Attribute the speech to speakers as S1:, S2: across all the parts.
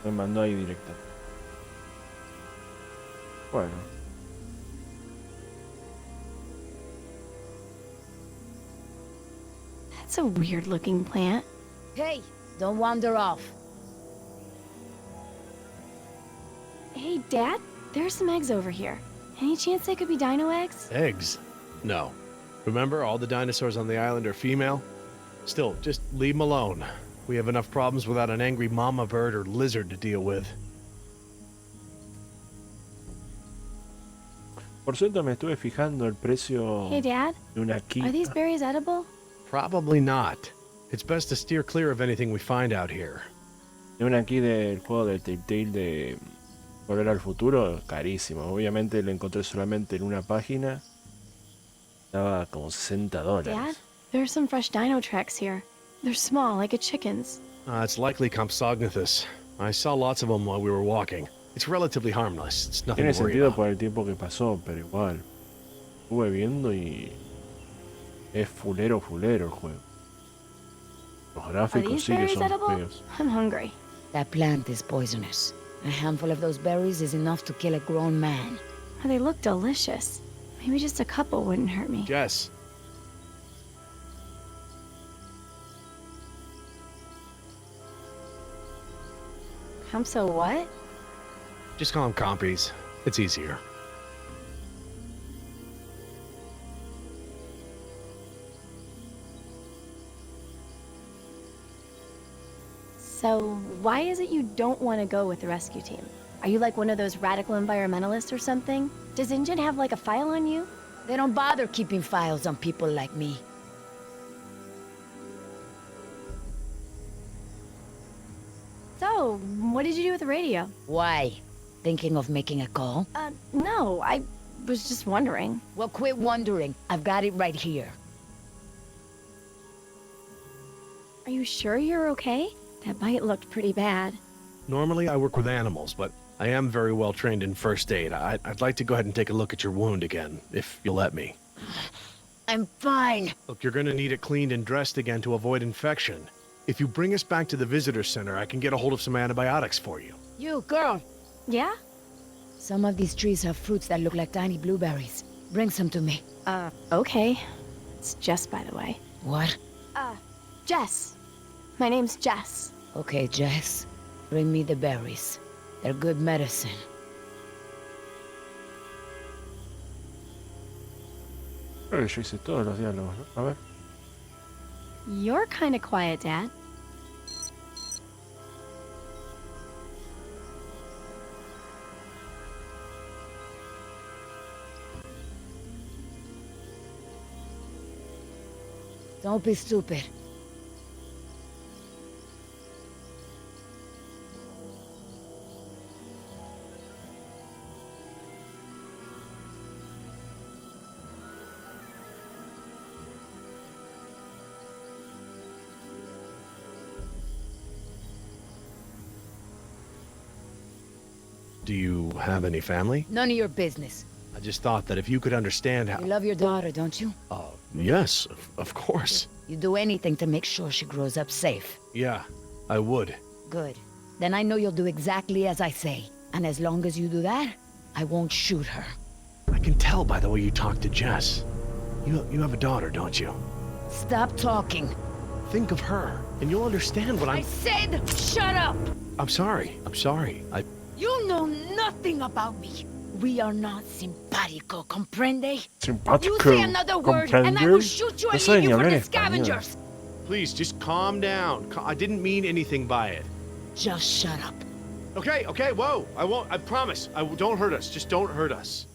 S1: Me mandó ahí directa. Bueno.
S2: That's a weird-looking plant.
S3: Hey, don't wander off.
S2: Hey, Dad, there's some eggs over here. Any chance they could be dino eggs?
S4: Eggs? No. Remember, all the dinosaurs on the island are female? Still, just leave them alone. We have enough problems without an angry mama bird or lizard to deal with.
S1: Por cierto, me estuve fijando el precio
S2: Hey, Dad,
S1: de una
S2: are
S1: quita.
S2: these berries edible?
S4: Probably not. It's best to steer clear of anything we find out here.
S1: De una aquí del juego de Telltale de Volver al Futuro, carísimo. Obviamente lo encontré solamente en una página. Estaba como $60.
S2: Dad, there are some fresh dino tracks here. They're small, like a chicken's.
S4: It's likely Compsognathus. I saw lots of them while we were walking. It's relatively harmless. It's nothing
S1: Tiene
S4: to worry
S1: sentido
S4: about.
S1: por el tiempo que pasó, pero igual. Estuve viendo y es fulero el juego. Los
S2: Are
S1: gráficos
S2: these
S1: sí que
S2: berries
S1: son
S2: edible?
S1: feos.
S2: I'm hungry.
S3: That plant is poisonous. A handful of those berries is enough to kill a grown man.
S2: Oh, they look delicious. Maybe just a couple wouldn't hurt me.
S4: Jess.
S2: I'm so what?
S4: Just call them compies. It's easier.
S2: So, why is it you don't want to go with the rescue team? Are you like one of those radical environmentalists or something? Does InGen have like a file on you?
S3: They don't bother keeping files on people like me.
S2: So, what did you do with the radio?
S3: Why? Thinking of making a call?
S2: No, I was just wondering.
S3: Well, quit wondering. I've got it right here.
S2: Are you sure you're okay? That bite looked pretty bad.
S4: Normally I work with animals, but I am very well trained in first aid. I'd like to go ahead and take a look at your wound again, if you'll let me.
S3: I'm fine.
S4: Look, you're gonna need it cleaned and dressed again to avoid infection. If you bring us back to the visitor center, I can get a hold of some antibiotics for you.
S3: You, girl.
S2: Yeah?
S3: Some of these trees have fruits that look like tiny blueberries. Bring some to me.
S2: Okay. It's Jess, by the way.
S3: What?
S2: Jess. My name's Jess.
S3: Okay, Jess. Bring me the berries. They're good medicine.
S1: Creo que yo hice todos los diálogos, ¿no? A ver.
S2: You're kind of quiet, Dad.
S3: Don't be stupid.
S4: Do you have any family?
S3: None of your business.
S4: I just thought that if you could understand how...
S3: You love your daughter, don't you?
S4: Yes, of course.
S3: You do anything to make sure she grows up safe.
S4: Yeah, I would.
S3: Good. Then I know you'll do exactly as I say. And as long as you do that, I won't shoot her.
S4: I can tell by the way you talk to Jess. You have a daughter, don't you?
S3: Stop talking.
S4: Think of her, and you'll understand what
S3: I said shut up!
S4: I'm sorry.
S3: You know nothing about me. We are not simpático, comprende?
S1: Simpático,
S3: You say another word, and I will shoot you and leave you for the scavengers.
S4: Please, just calm down. I didn't mean anything by it.
S3: Just shut up.
S4: Okay, whoa. I won't, I promise. Don't hurt us. Just don't hurt us.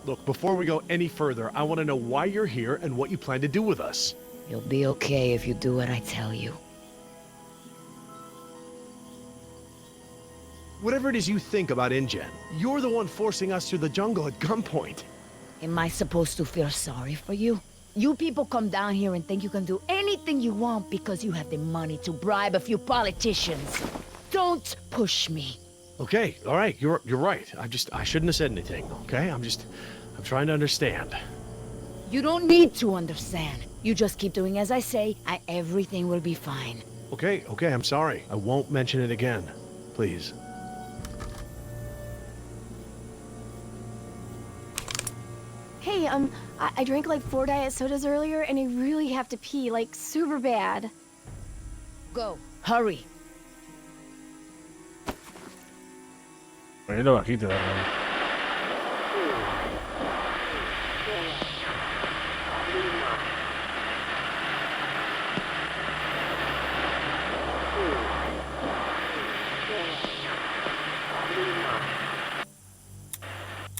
S4: Look, before we go any further, I want to know why you're here and what you plan to do with us.
S3: You'll be okay if you do what I tell you.
S4: Whatever it is you think about InGen, you're the one forcing us through the jungle at gunpoint.
S3: Am I supposed to feel sorry for you? You people come down here and think you can do anything you want because you have the money to bribe a few politicians. Don't push me.
S4: Okay, all right, you're right. I shouldn't have said anything, okay? I'm trying to understand.
S3: You don't need to understand. You just keep doing as I say, and everything will be fine.
S4: Okay, I'm sorry. I won't mention it again. Please.
S2: Hey, I drank like 4 diet sodas earlier, and I really have to pee, like, super bad.
S3: Go. Hurry.
S1: Ponelo bajito, hermano.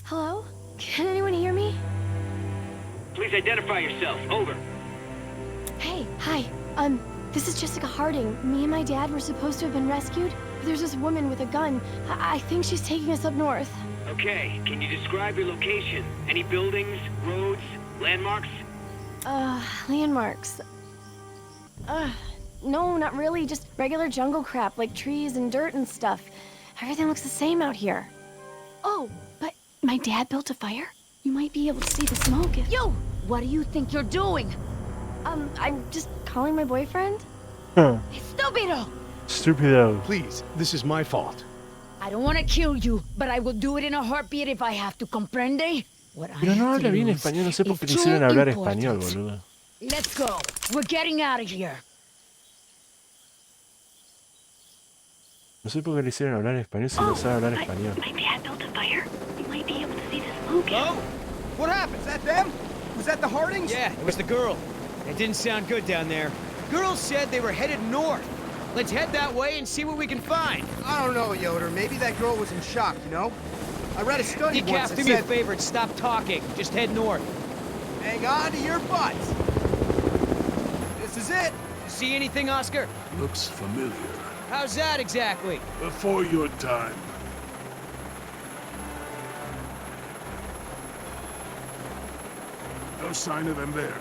S2: Hello? Can anyone hear me?
S5: Please identify yourself. Over.
S2: Hey, hi. This is Jessica Harding. Me and my dad were supposed to have been rescued. There's this woman with a gun. I think she's taking us up north.
S5: Okay, can you describe your location? Any buildings, roads, landmarks?
S2: Landmarks. No, not really. Just regular jungle crap, like trees and dirt and stuff. Everything looks the same out here. Oh, but my dad built a fire? You might be able to see the smoke if...
S3: You! What do you think you're doing?
S2: I'm just calling my boyfriend?
S3: Estupido!
S1: Stupido.
S4: Please, this is my fault.
S3: I don't want to kill you, but I will do it in a heartbeat if I have to, comprende? What I
S1: Pero no
S3: have to
S1: habla bien
S3: lose
S1: español, no sé por
S3: is
S1: qué le hicieron hablar
S3: too
S1: español,
S3: important.
S1: boludo.
S3: Let's go. We're getting out of here.
S1: No sé por qué le hicieron hablar español si no sabe hablar español.
S2: My dad built a fire? You might be able to see the smoke.
S6: Oh, what happened? Is that them? Was that the Hardings?
S7: Yeah, it was the girl. It didn't sound good down there. Girls said they were headed north. Let's head that way and see what we can find.
S6: I don't know, Yoder. Maybe that girl was in shock, you know? I read a study once
S7: Decaf,
S6: that
S7: do me a
S6: said...
S7: favor and stop talking. Just head north.
S6: Hang on to your butts. This is it.
S7: See anything, Oscar?
S8: Looks familiar.
S7: How's that exactly?
S8: Before your time. No sign of them there.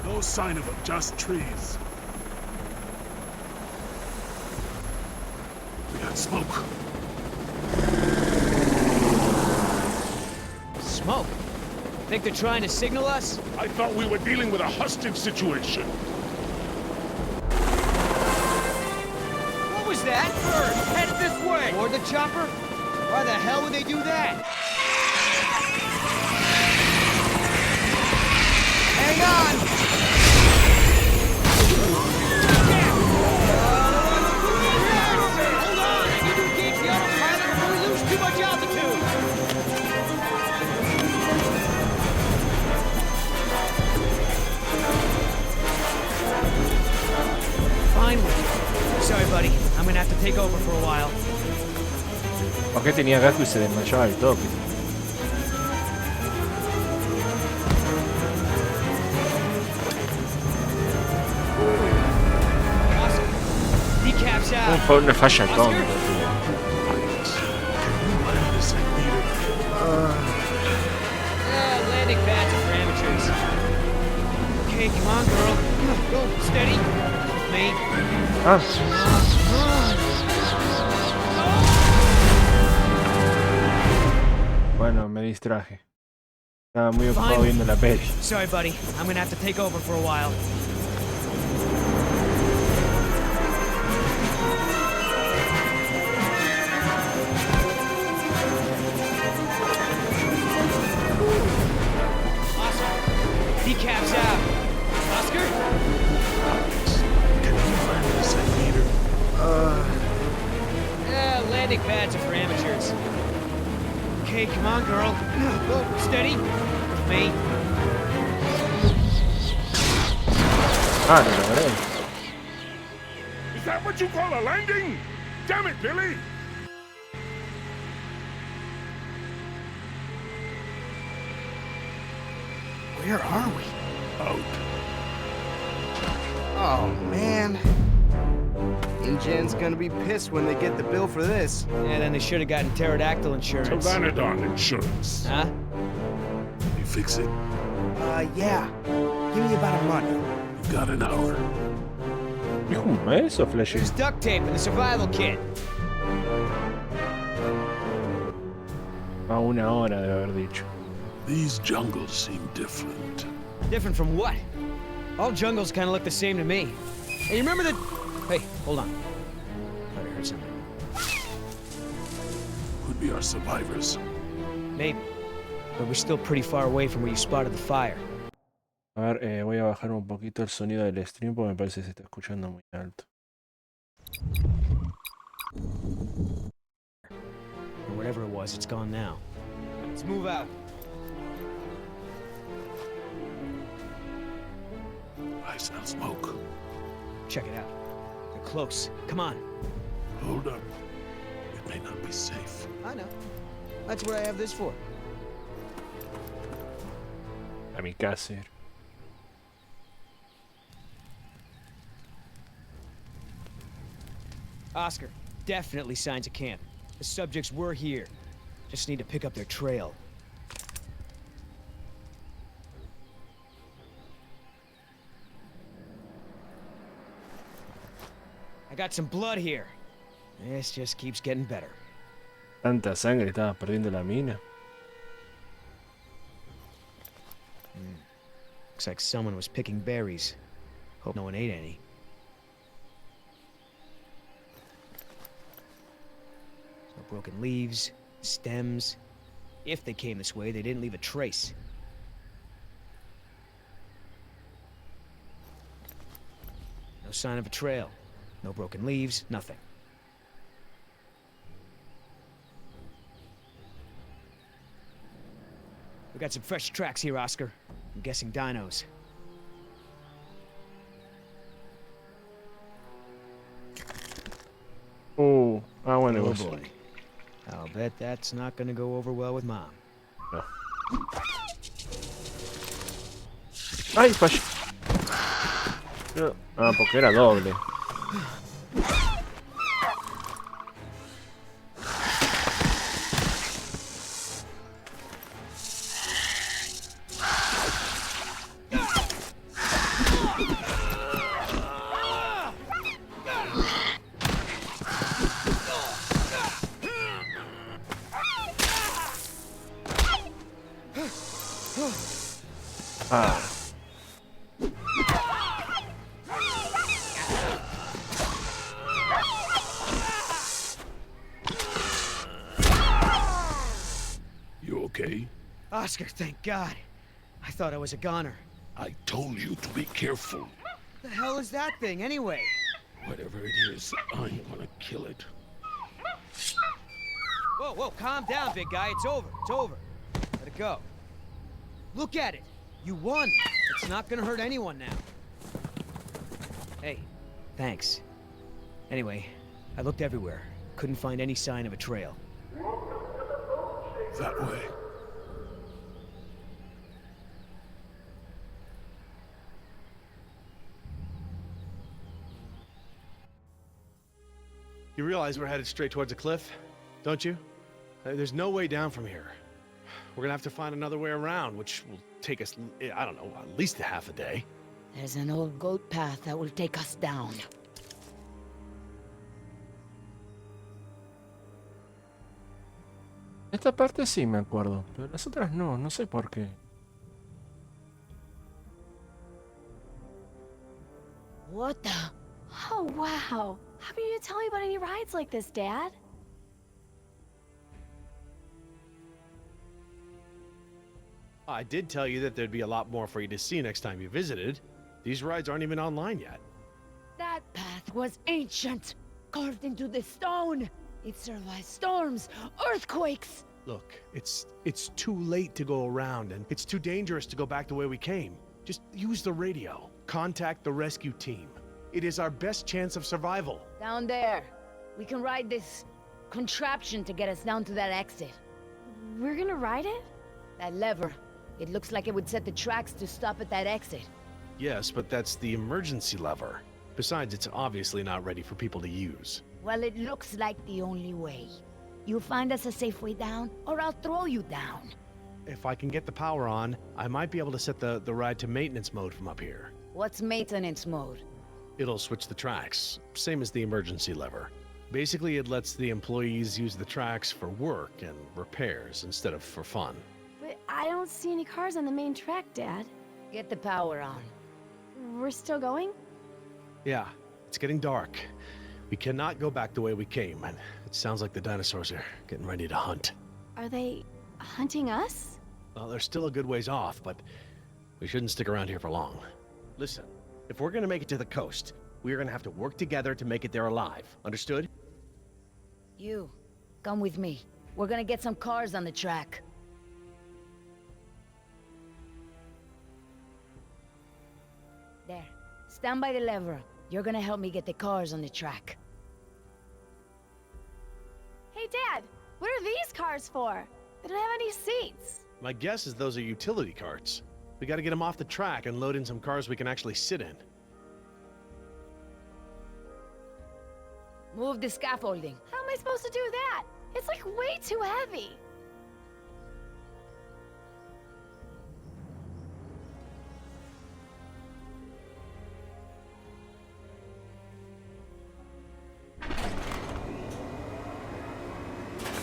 S8: No sign of them, just trees. We got smoke.
S7: Smoke. Think they're trying to signal us?
S8: I thought we were dealing with a hostage situation.
S7: What was that? Bird, headed this way. Toward the chopper? Why the hell would they do that?
S6: Hang on.
S7: Hold on! I need to engage the autopilot before we lose too much altitude! Finally. Sorry, buddy. I'm gonna have to take over for a while.
S1: ¿Por qué tenía gajo y se desmayaba al toque?
S7: Oscar, decap's out.
S1: Fue una falla
S7: Oscar?
S1: tonta, tío.
S7: Landing pads are for amateurs. Okay, come on, girl. Go, steady. Me.
S1: Ah, bueno, me distraje. Estaba muy ocupado
S7: Finally.
S1: viendo la peli.
S7: Sorry, buddy. I'm gonna have to take over for a while. Decap's out. Oscar?
S8: Can you find the centimeter?
S7: Landing pads are for amateurs. Okay, come on, girl. Go, steady. Me.
S1: Ah, lo logré.
S8: Is that what you call a landing? Damn it, Billy!
S6: Where are we?
S8: Out.
S6: Oh, man. InGen's gonna be pissed when they get the bill for this.
S7: Yeah, then they should have gotten pterodactyl insurance.
S8: Pteranodon insurance.
S7: Huh?
S8: You fix it?
S6: Yeah. Give me about a month.
S8: You've got an hour.
S1: ¿Es un mes o Flashy?
S7: There's duct tape in the survival kit.
S1: A 1 hora de haber dicho.
S8: These jungles seem different.
S7: Different from what? All jungles kind of look the same to me. Hey, you remember the... Hey, hold on. Thought I heard something.
S8: Could be our survivors.
S7: Maybe. But we're still pretty far away from where you spotted the fire.
S1: A ver, voy a bajar un poquito el sonido del stream porque me parece que se está escuchando muy alto.
S7: Or whatever it was, it's gone now. Let's move out.
S8: I smell smoke.
S7: Check it out. They're close. Come on.
S8: Hold up. It may not be safe.
S7: I know. That's what I have this for.
S1: A mi casa.
S7: Oscar, definitely signs of camp. The subjects were here. Just need to pick up their trail. I got some blood here. This just keeps getting better.
S1: Tanta sangre, estaba perdiendo la mina.
S7: Looks like someone was picking berries. Hope no one ate any. No broken leaves, stems. If they came this way, they didn't leave a trace. No sign of a trail. No broken leaves, nothing. We got some fresh tracks here, Oscar. I'm guessing dinos.
S1: Bueno,
S7: Oh
S1: pues.
S7: boy. I'll bet that's not gonna go over well with Mom.
S1: No. ¡Ay, fallé! Ah, porque era doble. Ah.
S8: You okay?
S7: Oscar, thank God. I thought I was a goner.
S8: I told you to be careful.
S7: The hell is that thing, anyway?
S8: Whatever it is, I'm gonna kill it.
S7: Whoa, whoa, calm down, big guy. It's over. It's over. Let it go. Look at it. You won. It's not gonna hurt anyone now. Hey, thanks. Anyway, I looked everywhere. Couldn't find any sign of a trail.
S8: That way.
S4: You realize we're headed straight towards a cliff, don't you? There's no way down from here. We're gonna have to find another way around, which will take us, I don't know, at least a half a day.
S3: There's an old goat path that will take us down.
S1: Esta parte sí me acuerdo, pero las otras no, no sé por qué.
S3: What the?
S2: Oh, wow. How come you didn't tell me about any rides like this, Dad?
S4: I did tell you that there'd be a lot more for you to see next time you visited. These rides aren't even online yet.
S3: That path was ancient, carved into the stone. It survived storms, earthquakes.
S4: Look, it's too late to go around, and it's too dangerous to go back the way we came. Just use the radio. Contact the rescue team. It is our best chance of survival.
S3: Down there. We can ride this contraption to get us down to that exit.
S2: We're gonna ride it?
S3: That lever. It looks like it would set the tracks to stop at that exit.
S4: Yes, but that's the emergency lever. Besides, it's obviously not ready for people to use.
S3: Well, it looks like the only way. You find us a safe way down, or I'll throw you down.
S4: If I can get the power on, I might be able to set the ride to maintenance mode from up here.
S3: What's maintenance mode?
S4: It'll switch the tracks, same as the emergency lever. Basically, it lets the employees use the tracks for work and repairs instead of for fun.
S2: But I don't see any cars on the main track, Dad.
S3: Get the power on.
S2: We're still going?
S4: Yeah, it's getting dark. We cannot go back the way we came, and it sounds like the dinosaurs are getting ready to hunt.
S2: Are they hunting us?
S4: Well, they're still a good ways off, but we shouldn't stick around here for long.
S9: Listen, if we're gonna make it to the coast, we're gonna have to work together to make it there alive. Understood?
S3: You, come with me. We're gonna get some cars on the track. There. Stand by the lever. You're gonna help me get the cars on the track.
S2: Hey, Dad, what are these cars for? They don't have any seats.
S4: My guess is those are utility carts. We gotta get them off the track and load in some cars we can actually sit in.
S3: Move the scaffolding.
S2: How am I supposed to do that? It's like way too heavy.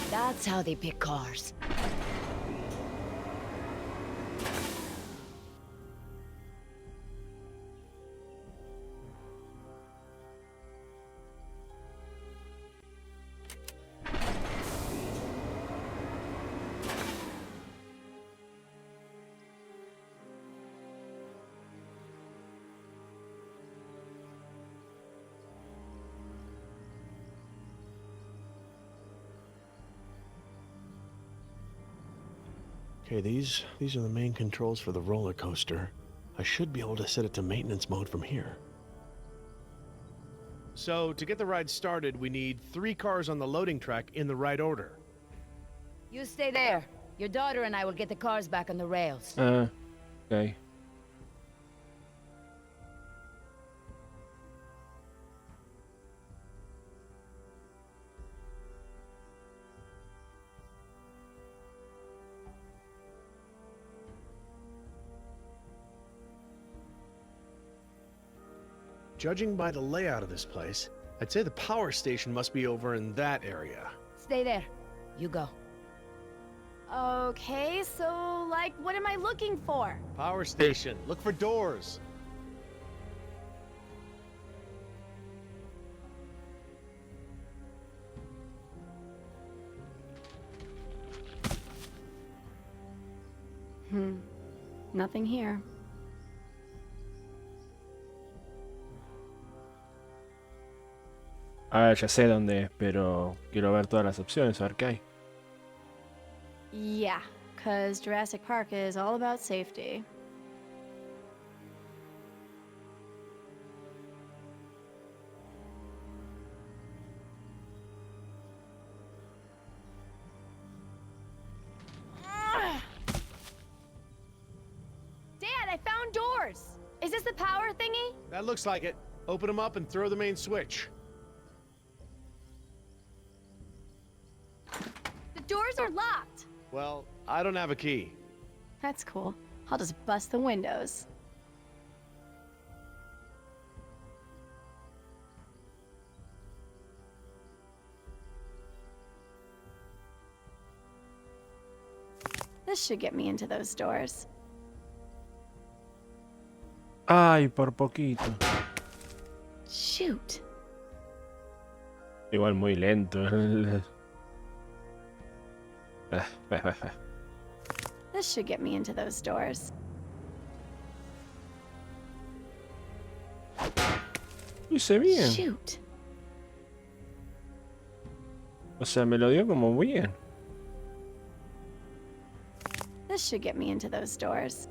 S3: That's how they pick cars.
S4: Okay, these are the main controls for the roller coaster. I should be able to set it to maintenance mode from here. So, to get the ride started, we need 3 cars on the loading track in the right order.
S3: You stay there. Your daughter and I will get the cars back on the rails.
S1: Okay.
S4: Judging by the layout of this place, I'd say the power station must be over in that area.
S3: Stay there. You go.
S2: Okay, so, like, what am I looking for?
S4: Power station. Look for doors.
S2: Nothing here.
S1: A ver, ya sé dónde es, pero quiero ver todas las opciones, a ver qué hay.
S2: Yeah, because Jurassic Park is all about safety. Dad, I found doors! Is this the power thingy?
S4: That looks like it. Open them up and throw the main switch.
S2: The doors are locked!
S4: Well, I don't have a key.
S2: That's cool. I'll just bust the windows. This should get me into those doors.
S1: Ay, por poquito.
S2: Shoot.
S1: Igual muy lento.
S2: This should get me into those doors.
S1: Lo hice bien.
S2: Shoot.
S1: O sea, me lo dio como bien.
S2: This should get me into those doors.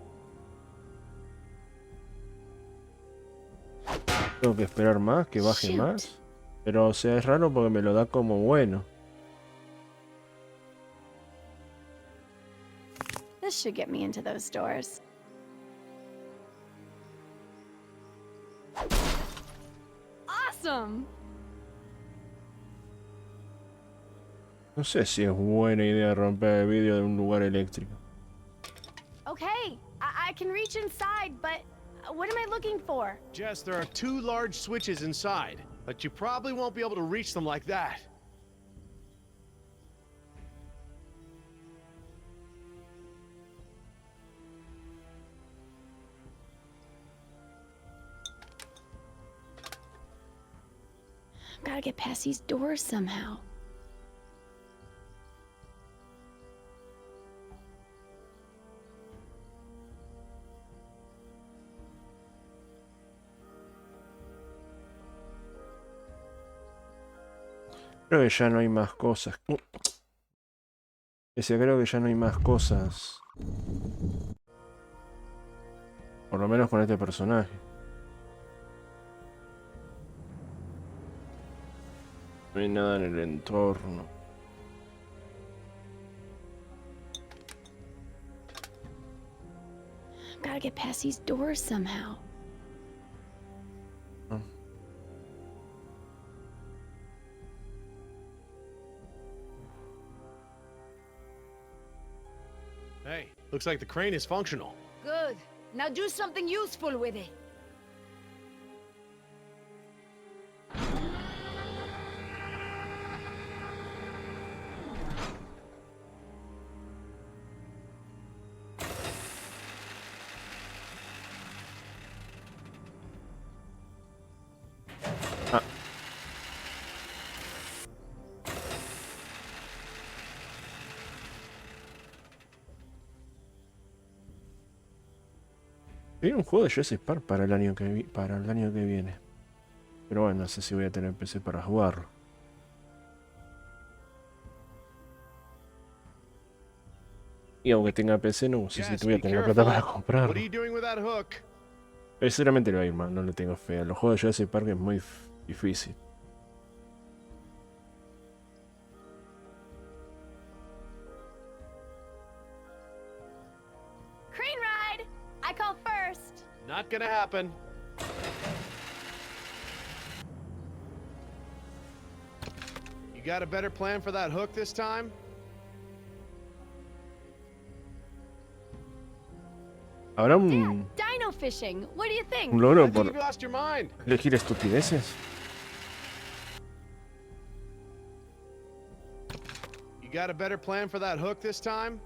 S1: Tengo que esperar más, que baje
S2: Shoot.
S1: más. Pero, o sea, es raro porque me lo da como bueno.
S2: This should get me into those doors. Awesome!
S1: No sé si es buena idea romper el vidrio de un lugar eléctrico.
S2: Okay, I can reach inside, but What am I looking for?
S4: Jess, there are 2 large switches inside, but you probably won't be able to reach them like that.
S2: Gotta get past these doors somehow.
S1: Creo que ya no hay más cosas. Creo que ya no hay más cosas. Por lo menos con este personaje. No hay nada en el entorno.
S2: Gotta get past these doors somehow.
S4: Hey, looks like the crane is functional.
S3: Good. Now do something useful with it.
S1: Hay un juego de Jurassic Park para el año que viene. Pero bueno, no sé si voy a tener PC para jugarlo. Y aunque tenga PC, no sé si voy a tener plata para comprarlo. Sinceramente lo va a ir mal, no le tengo fe. A los juegos de Jurassic Park es muy difícil.
S2: Crane ride! I call first.
S4: Not gonna happen. You got a better plan for that hook this time?
S1: ¿Habrá un
S2: Dino fishing. What do you think?
S1: logro
S4: I think
S1: por
S4: you've lost your mind.
S1: elegir estupideces?
S4: You got a better plan for that hook this time?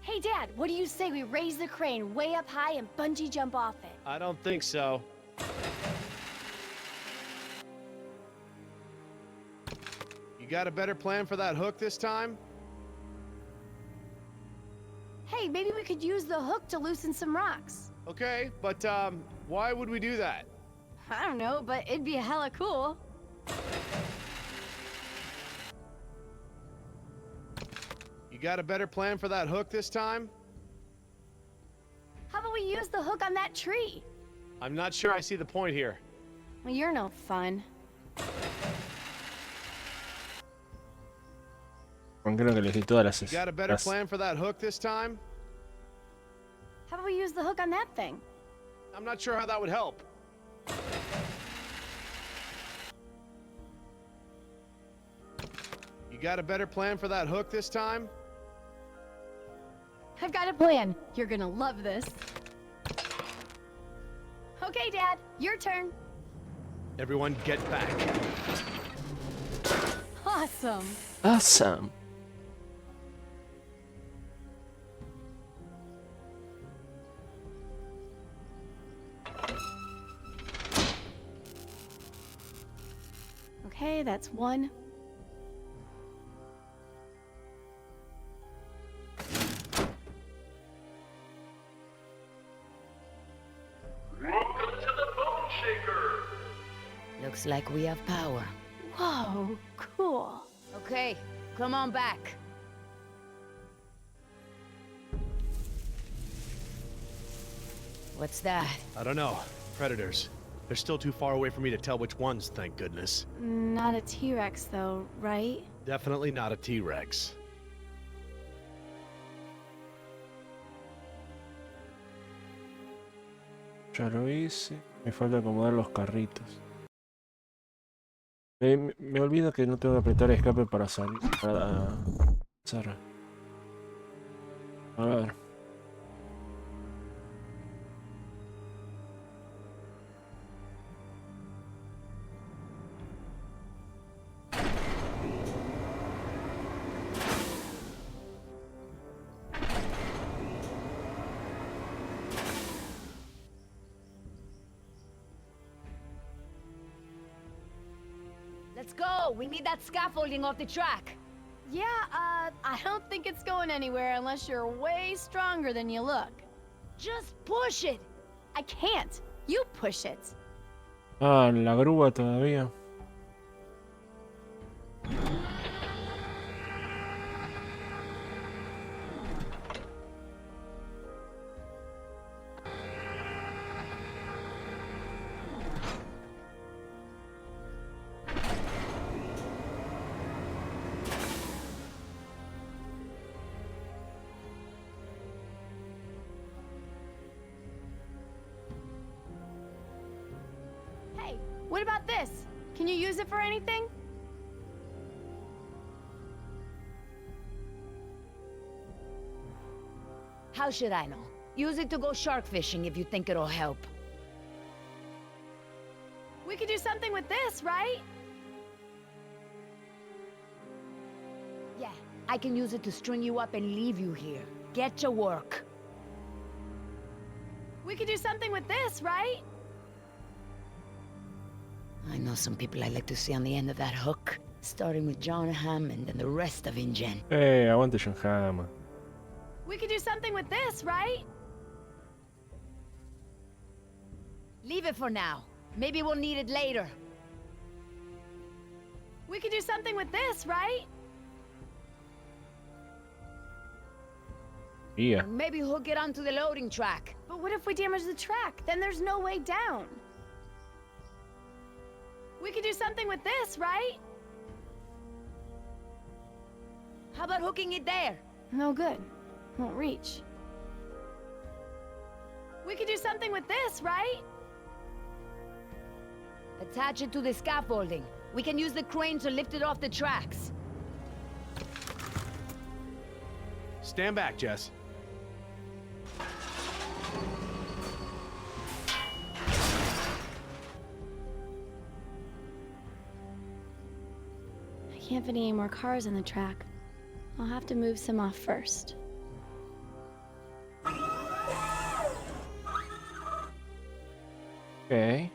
S2: Hey, Dad, what do you say we raise the crane way up high and bungee jump off it?
S4: I don't think so. You got a better plan for that hook this time?
S2: Hey, maybe we could use the hook to loosen some rocks.
S4: Okay, but why would we do that?
S2: I don't know, but it'd be hella cool.
S4: You got a better plan for that hook this time?
S2: How about we use the hook on that tree?
S4: I'm not sure I see the point here.
S2: Well, you're no fun.
S1: Creo que elegí todas las.
S4: You got a better plan for that hook this time?
S2: How about we use the hook on that thing?
S4: I'm not sure how that would help. You got a better plan for that hook this time?
S2: I've got a plan. You're gonna love this. Okay, Dad, your turn.
S4: Everyone get back.
S2: Awesome.
S1: Awesome.
S2: Okay, that's one.
S8: Welcome to the Bone Shaker.
S3: Looks like we have power.
S2: Whoa, cool.
S3: Okay, come on back. What's that?
S4: I don't know. Predators. They're still too far away for me to tell which ones, thank goodness.
S2: Not a T-Rex, though, right?
S4: Definitely not a T-Rex.
S1: Ya lo hice. Me falta acomodar los carritos. Me olvido que no tengo que apretar escape para salir. Para pasar. A ver.
S3: Let's go. We need that scaffolding off the track.
S2: Yeah, I don't think it's going anywhere unless you're way stronger than you look.
S3: Just push it.
S2: I can't. You push it.
S1: Ah, en la grúa todavía.
S2: Hey, what about this? Can you use it for anything?
S3: How should I know? Use it to go shark fishing if you think it'll help.
S2: We could do something with this, right?
S3: Yeah, I can use it to string you up and leave you here. Get to work.
S2: We could do something with this, right?
S3: I know some people I like to see on the end of that hook. Starting with John Hammond and the rest of InGen.
S1: Aguante John Hammond.
S2: We could do something with this, right?
S3: Leave it for now. Maybe we'll need it later.
S2: We could do something with this, right?
S1: Yeah.
S3: Or maybe hook it onto the loading track.
S2: But what if we damage the track? Then there's no way down. We could do something with this, right?
S3: How about hooking it there?
S2: No good. Won't reach. We could do something with this, right?
S3: Attach it to the scaffolding. We can use the crane to lift it off the tracks.
S4: Stand back, Jess.
S2: I can't fit any more cars on the track. I'll have to move some off first.
S1: Okay.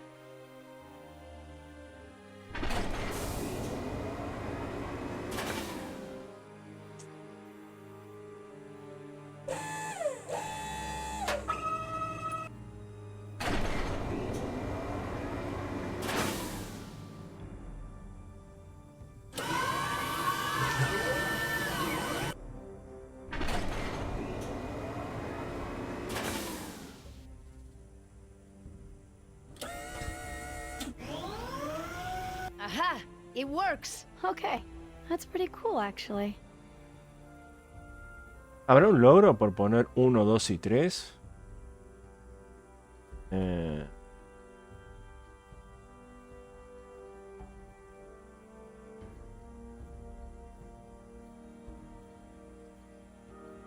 S3: Aha! It works!
S2: Okay, that's pretty cool, actually.
S1: ¿Habrá un logro por poner 1, 2 y 3?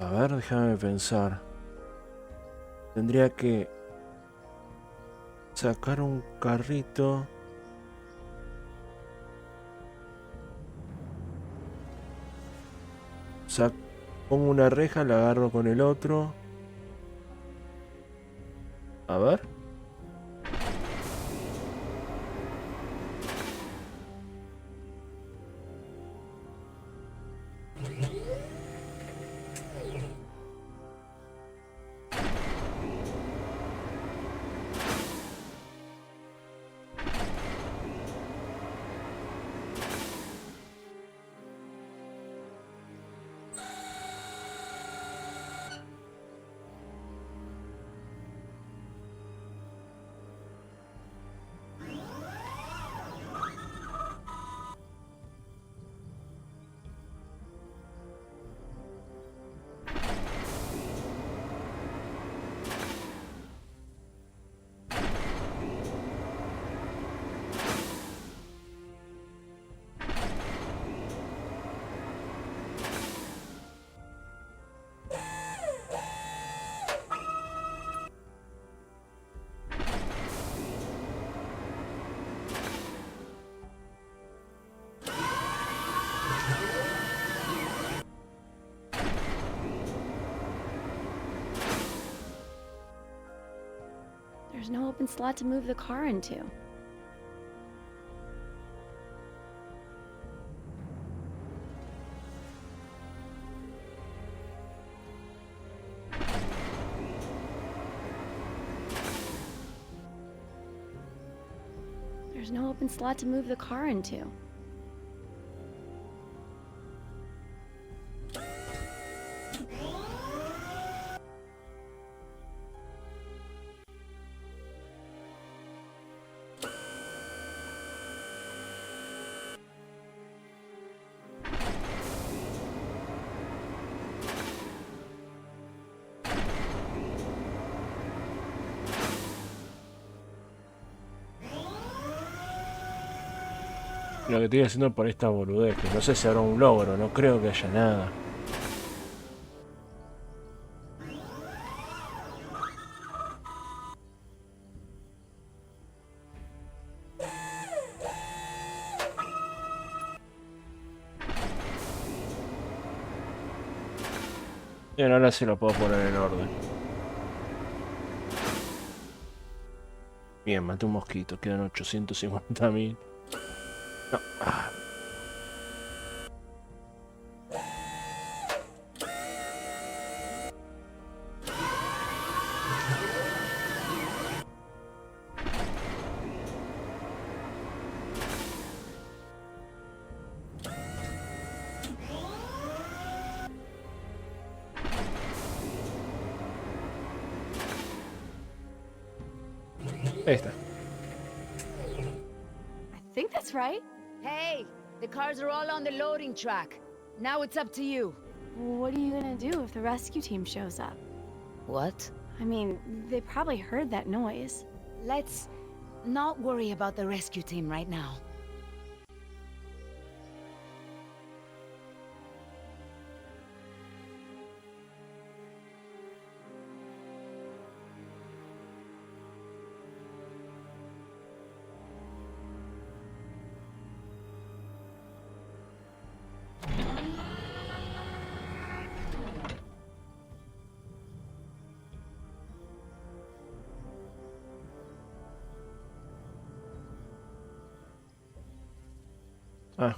S1: A ver, déjame pensar. Tendría que sacar un carrito. Pongo una reja, la agarro con el otro. A ver.
S2: There's no open slot to move the car into. There's no open slot to move the car into.
S1: Lo que estoy haciendo por esta boludez, que no sé si habrá un logro, no creo que haya nada. Bien, ahora sí lo puedo poner en orden. Bien, maté un mosquito, quedan 850.000. No. Ahí está.
S2: I think that's right.
S3: Hey, the cars are all on the loading track. Now it's up to you.
S2: What are you gonna do if the rescue team shows up?
S3: What?
S2: I mean, they probably heard that noise.
S3: Let's not worry about the rescue team right now.
S1: Ah.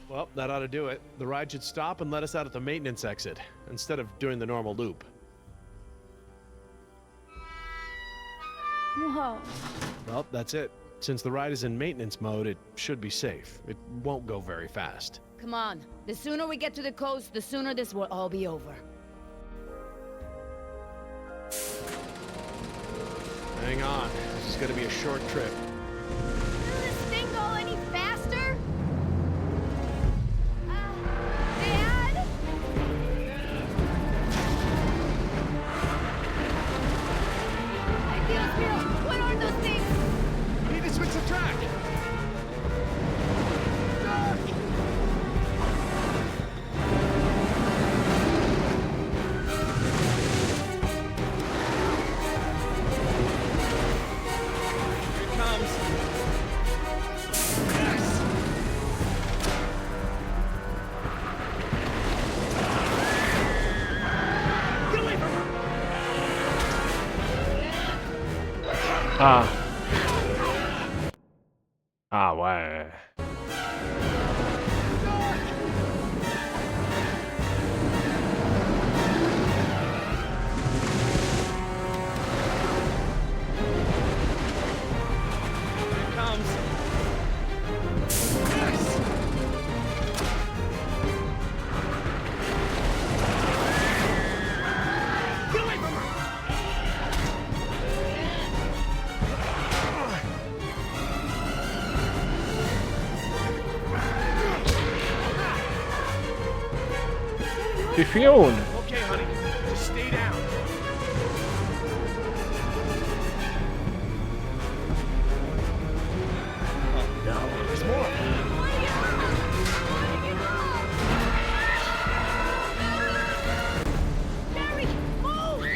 S4: Well, that ought to do it. The ride should stop and let us out at the maintenance exit, instead of doing the normal loop.
S2: Whoa.
S4: Well, that's it. Since the ride is in maintenance mode, it should be safe. It won't go very fast.
S3: Come on. The sooner we get to the coast, the sooner this will all be over.
S4: Hang on. This is gonna be a short trip.
S2: Will this thing go any faster? Dad? Dios mío, what are those things?
S4: We need to switch the track!
S1: Ah. Ah, bueno. Pifión.
S4: Okay, honey. Just stay down. Oh, no. There's more.
S2: Barry, move!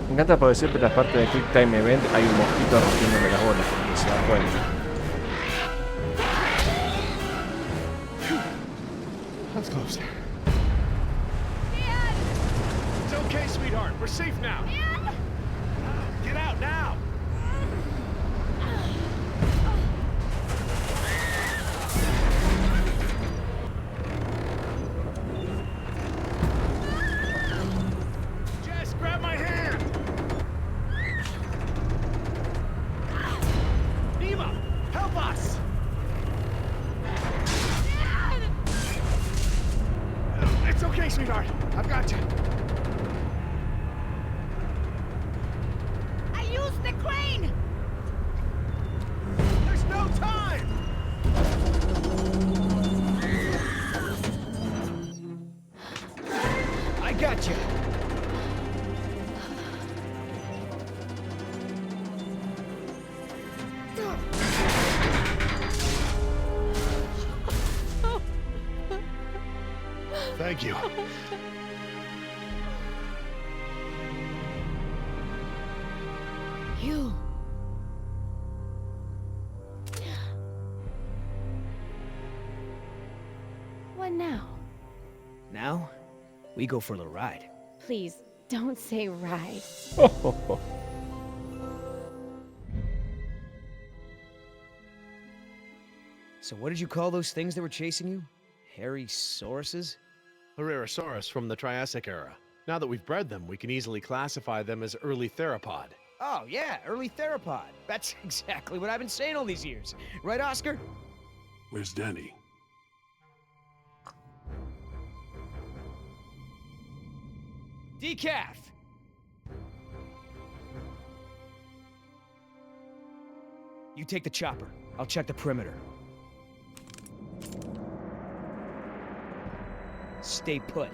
S1: Me encanta porque siempre en las partes de Quick Time Event hay un mosquito rompiéndome las bolas, porque se da cuenta.
S4: That's close. It's okay, sweetheart. We're safe now. Get out now. Jess, grab my hand. Neva, help us. It's okay, sweetheart. I've got you.
S3: I used the crane!
S4: There's no time.
S7: I got you.
S4: Thank you.
S3: You.
S2: What now?
S7: Now, we go for a little ride.
S2: Please, don't say ride.
S7: So what did you call those things that were chasing you? Hairy sauruses?
S4: Herrerasaurus from the Triassic era. Now that we've bred them, we can easily classify them as early theropod.
S7: Oh, yeah, early theropod. That's exactly what I've been saying all these years. Right, Oscar?
S8: Where's Danny?
S7: Decaf! You take the chopper. I'll check the perimeter. Stay put.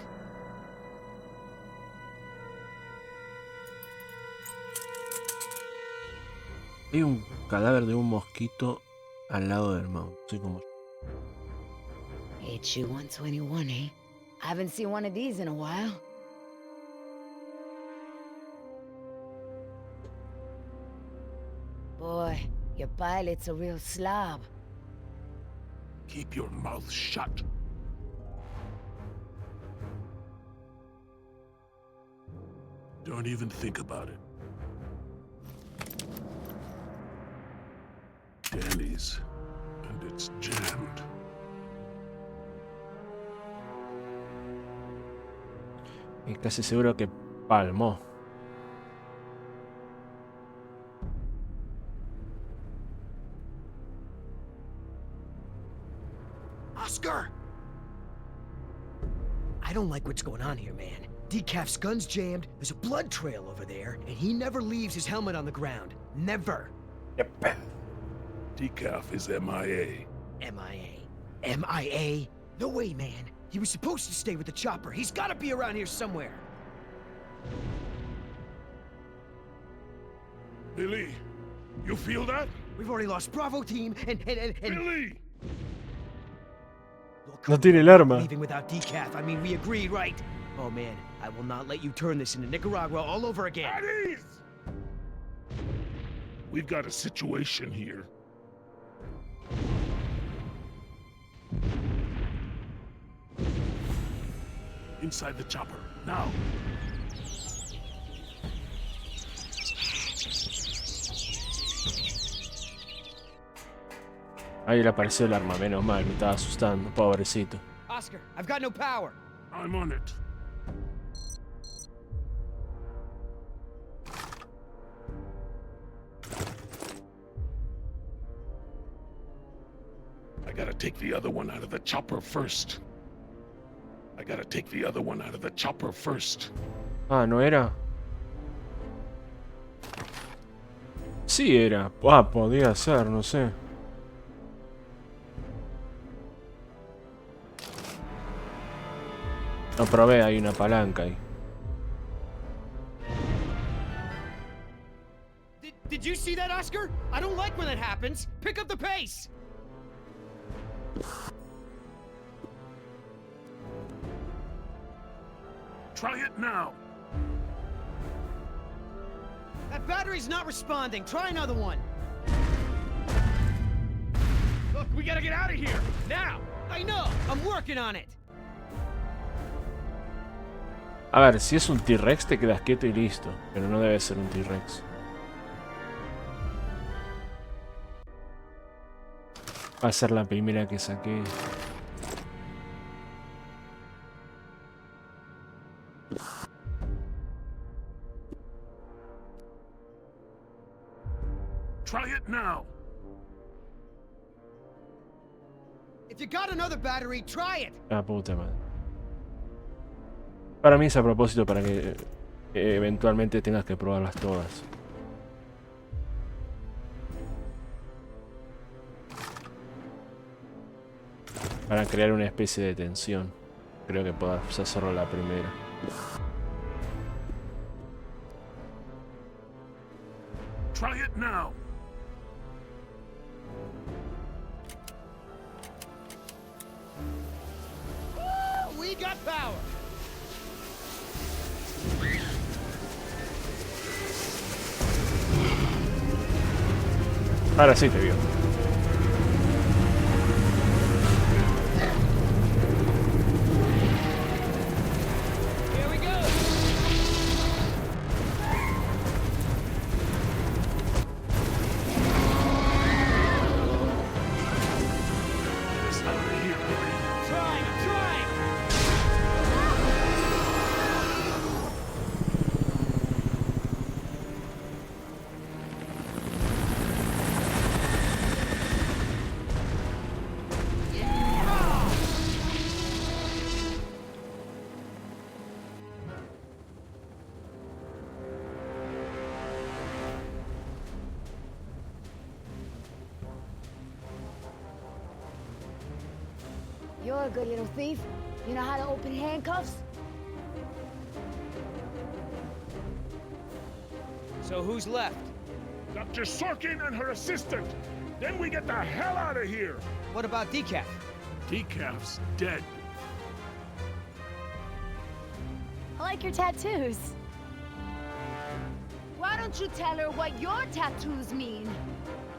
S1: Hay un cadáver de un mosquito al lado del mouse. Soy como...
S3: HU 121, eh? I haven't seen one of these in a while. Boy, your pilot's a real slob.
S8: Keep your mouth shut. Don't even think about it. Danny's, and it's jammed.
S1: Y casi seguro que palmó.
S7: Oscar! I don't like what's going on here, man. Decaf's gun's jammed, there's a blood trail over there, and he never leaves his helmet on the ground. Never.
S1: Yep.
S8: Decaf is MIA.
S7: MIA. MIA? No way, man. He was supposed to stay with the chopper. He's gotta be around here somewhere.
S8: Billy, you feel that?
S7: We've already lost Bravo team, and...
S8: Billy!
S7: Look,
S1: No tiene el arma.
S7: leaving without Decaf. I mean, we agreed, right? Oh, man. I will not let you turn this into Nicaragua all over again.
S8: At ease! We've got a situation here. Inside the chopper, now.
S1: Ahí le apareció el arma, menos mal, me estaba asustando, pobrecito.
S7: Oscar, I've got no power.
S8: I'm on it. I gotta take the other one out of the chopper first.
S1: Ah, ¿no era? Sí era. Ah, podía ser, no sé. No probé, hay una palanca ahí.
S7: Did you see that, Oscar? I don't like when that happens. Pick up the pace.
S8: Try it now.
S7: battery's not responding. Try another one.
S8: Look, we gotta get out of here! Now!
S7: I know! I'm working on it!
S1: A ver, si es un T-Rex te quedas quieto y listo. Pero no debe ser un T-Rex. Va a ser la primera que saqué.
S8: Try it now!
S7: If you got another battery, try it!
S1: Ah, puta madre. Para mí es a propósito para que eventualmente tengas que probarlas todas. Para crear una especie de tensión. Creo que puedas hacerlo la primera.
S8: Try it now!
S7: We got power!
S1: Ahora sí te vio.
S7: Here we go!
S8: Get us out of here, hurry!
S7: Trying, I'm trying!
S3: You're a good little thief. You know how to open handcuffs?
S7: So who's left?
S8: Dr. Sorkin and her assistant! Then we get the hell out of here!
S7: What about Decaf?
S8: Decaf's dead.
S2: I like your tattoos.
S3: Why don't you tell her what your tattoos mean?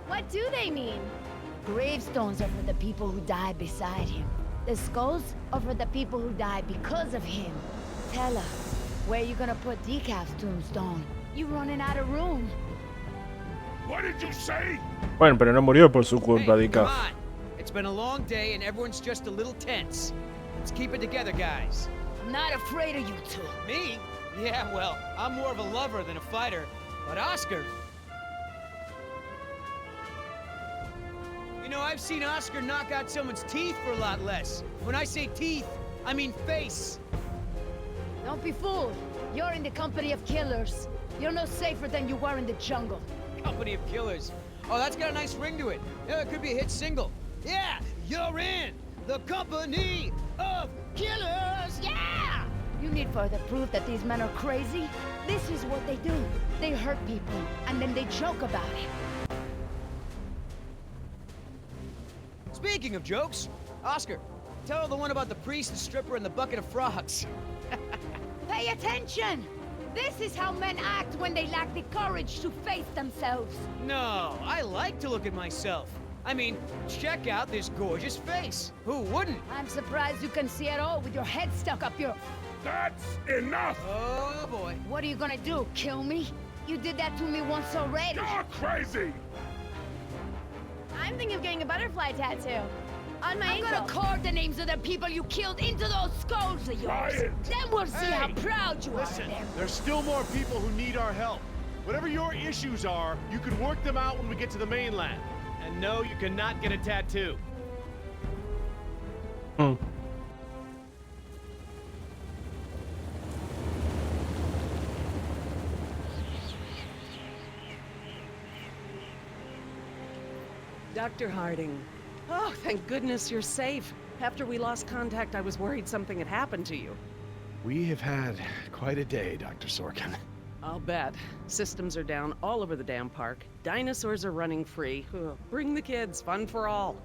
S2: What do they mean?
S3: Gravestones are for the people who died beside him. The skulls are for the people who died because of him. Tell her, where you gonna put Decaf's tombstone? You running out of room.
S8: What did you say?
S1: Bueno, pero no murió por su culpa,
S7: Hey, come
S1: Decaf.
S7: on! It's been a long day and everyone's just a little tense. Let's keep it together, guys.
S3: I'm not afraid of you two.
S7: Me? Yeah, well, I'm more of a lover than a fighter. But Oscar... You know, I've seen Oscar knock out someone's teeth for a lot less. When I say teeth, I mean face.
S3: Don't be fooled. You're in the company of killers. You're no safer than you were in the jungle.
S7: Company of Killers. Oh, that's got a nice ring to it. Yeah, it could be a hit single. Yeah, you're in the Company of Killers. Yeah!
S3: You need further proof that these men are crazy? This is what they do. They hurt people, and then they joke about it.
S7: Speaking of jokes, Oscar, tell her the one about the priest, the stripper, and the bucket of frogs.
S3: Pay attention! This is how men act when they lack the courage to face themselves.
S7: No, I like to look at myself. I mean, check out this gorgeous face. Who wouldn't?
S3: I'm surprised you can see at all with your head stuck up your...
S8: That's enough!
S7: Oh, boy.
S3: What are you gonna do, kill me? You did that to me once already.
S8: You're crazy!
S2: I'm thinking of getting a butterfly tattoo. On my
S3: I'm
S2: ankle.
S3: gonna carve the names of the people you killed into those skulls of
S8: Try
S3: yours.
S8: it.
S3: Then we'll see how proud you
S4: Listen,
S3: are of them.
S4: there's still more people who need our help. Whatever your issues are, you can work them out when we get to the mainland. And no, you cannot get a tattoo.
S10: Dr. Harding. Oh, thank goodness you're safe. After we lost contact, I was worried something had happened to you.
S4: We have had quite a day, Dr. Sorkin.
S10: I'll bet. Systems are down all over the damn park. Dinosaurs are running free. Ugh, bring the kids, fun for all.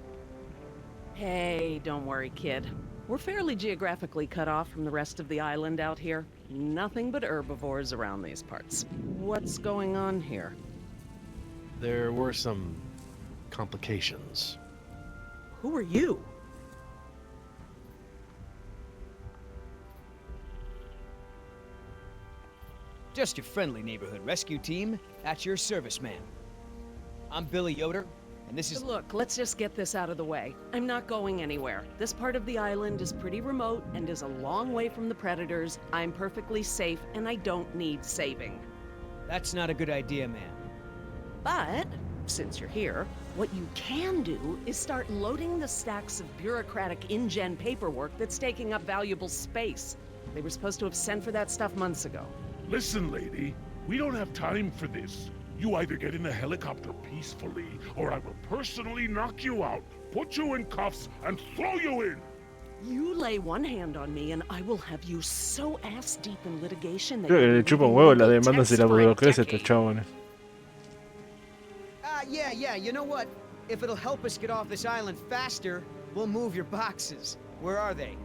S10: Hey, don't worry, kid. We're fairly geographically cut off from the rest of the island out here. Nothing but herbivores around these parts. What's going on here?
S4: There were some complications.
S10: Who are you?
S7: Just your friendly neighborhood rescue team. At your service, ma'am. I'm Billy Yoder, and this is...
S10: Look, let's just get this out of the way. I'm not going anywhere. This part of the island is pretty remote and is a long way from the predators. I'm perfectly safe, and I don't need saving.
S7: That's not a good idea, ma'am.
S10: But, since you're here, what you can do is start loading the stacks of bureaucratic InGen paperwork that's taking up valuable space. They were supposed to have sent for that stuff months ago.
S8: Listen, lady, we don't have time for this. You either get in the helicopter peacefully, or I will personally knock you out, put you in cuffs, and throw you in!
S10: You lay one hand on me and I will have you so ass deep in litigation that
S1: Creo que
S10: you'll
S1: le
S10: be
S1: chupa un
S10: reading
S1: huevo la
S10: legal
S1: demanda
S10: text
S1: si la
S10: for a
S1: burocracia a estos
S10: decade.
S1: chabones.
S7: Yeah, you know what? If it'll help us get off this island faster, we'll move your boxes. Where are they?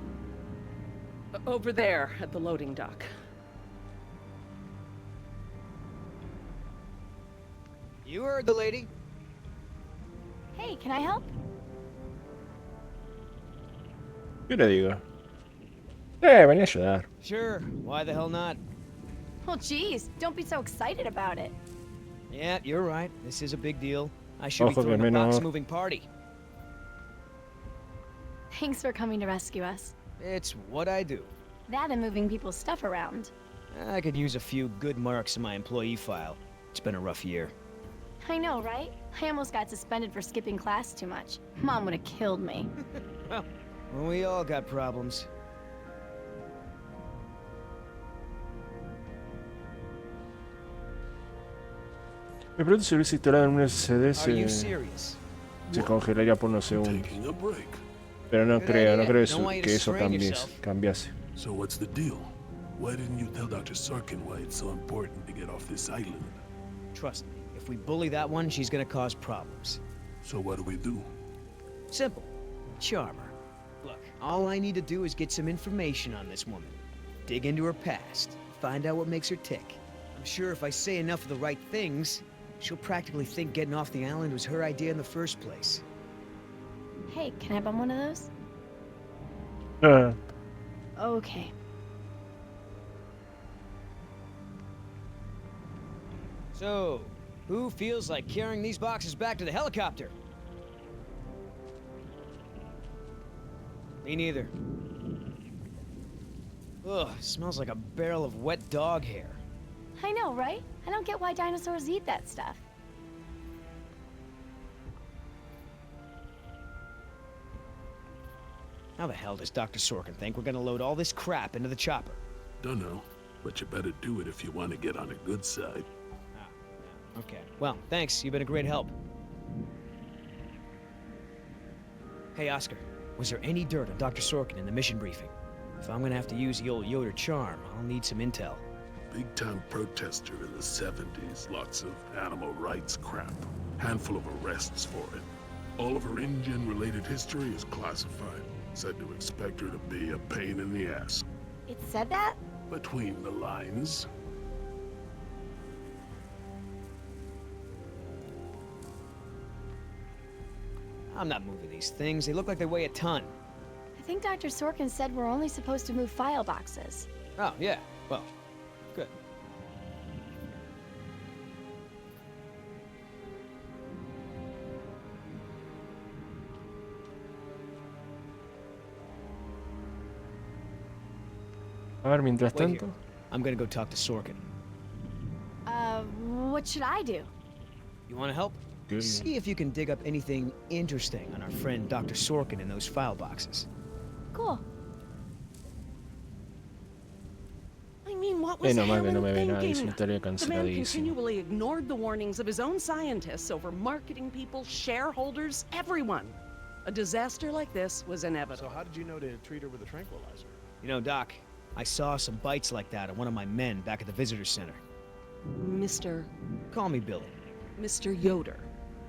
S10: Over there at the loading dock.
S7: You heard the lady.
S2: Hey, can I help?
S1: ¿Qué le digo? Vení a ayudar.
S7: Sure, why the hell not?
S2: Well, geez, don't be so excited about it.
S7: Yeah, you're right. This is a big deal. I should be
S1: Ojo que
S7: throwing a
S1: menos.
S7: box-moving party.
S2: Thanks for coming to rescue us.
S7: It's what I do.
S2: That and moving people's stuff around.
S7: I could use a few good marks in my employee file. It's been a rough year.
S2: I know, right? I almost got suspended for skipping class too much. Mom would have killed me.
S7: Well, we all got problems.
S1: Me pregunto si hubiese instalado en un SSD
S7: Are you
S1: se
S7: serious?
S1: congelaría por unos segundos.
S8: Taking a break.
S1: Pero no
S7: Good
S1: creo
S7: idea.
S1: que
S7: Don't want you to
S1: eso
S7: strain yourself.
S1: cambiase.
S8: So what's the deal? Why didn't you tell Dr. Sarkin why it's so important to get off this island?
S7: Trust me, if we bully that one, she's gonna cause problems.
S8: So what do we do?
S7: Simple. Charm her. Look, all I need to do is get some information on this woman. Dig into her past. Find out what makes her tick. I'm sure if I say enough of the right things, she'll practically think getting off the island was her idea in the first place.
S2: Hey, can I bum one of those? Okay.
S7: So, who feels like carrying these boxes back to the helicopter? Me neither. Ugh, smells like a barrel of wet dog hair.
S2: I know, right? I don't get why dinosaurs eat that stuff.
S7: How the hell does Dr. Sorkin think we're gonna load all this crap into the chopper?
S8: Dunno, but you better do it if you want to get on a good side.
S7: Okay. Well, thanks. You've been a great help. Hey, Oscar. Was there any dirt on Dr. Sorkin in the mission briefing? If I'm gonna have to use the old Yoder charm, I'll need some intel.
S8: Big-time protester in the 70s. Lots of animal rights crap. Handful of arrests for it. All of her InGen-related history is classified. Said to expect her to be a pain in the ass.
S2: It said that?
S8: Between the lines.
S7: I'm not moving these things. They look like they weigh a ton.
S2: I think Dr. Sorkin said we're only supposed to move file boxes.
S7: Oh, yeah. Well, good.
S1: A ver, mientras
S7: Wait
S1: tanto.
S7: here. I'm gonna go talk to Sorkin.
S2: What should I do?
S7: You wanna help?
S1: Good.
S7: See if you can dig up anything interesting on our friend Dr. Sorkin in those file boxes.
S2: Cool.
S10: I mean, what was
S1: Menos mal que no
S10: Helen
S1: me ve nadie,
S10: thinking?
S1: si estaría
S10: The man
S1: canceladísimo.
S10: continually ignored the warnings of his own scientists over marketing people, shareholders, everyone. A disaster like this was
S4: So
S10: inevitable.
S4: how did you know to treat her with a tranquilizer?
S7: You know, Doc, I saw some bites like that on one of my men back at the visitor center.
S10: Mr.
S7: Call me Billy.
S10: Yoder,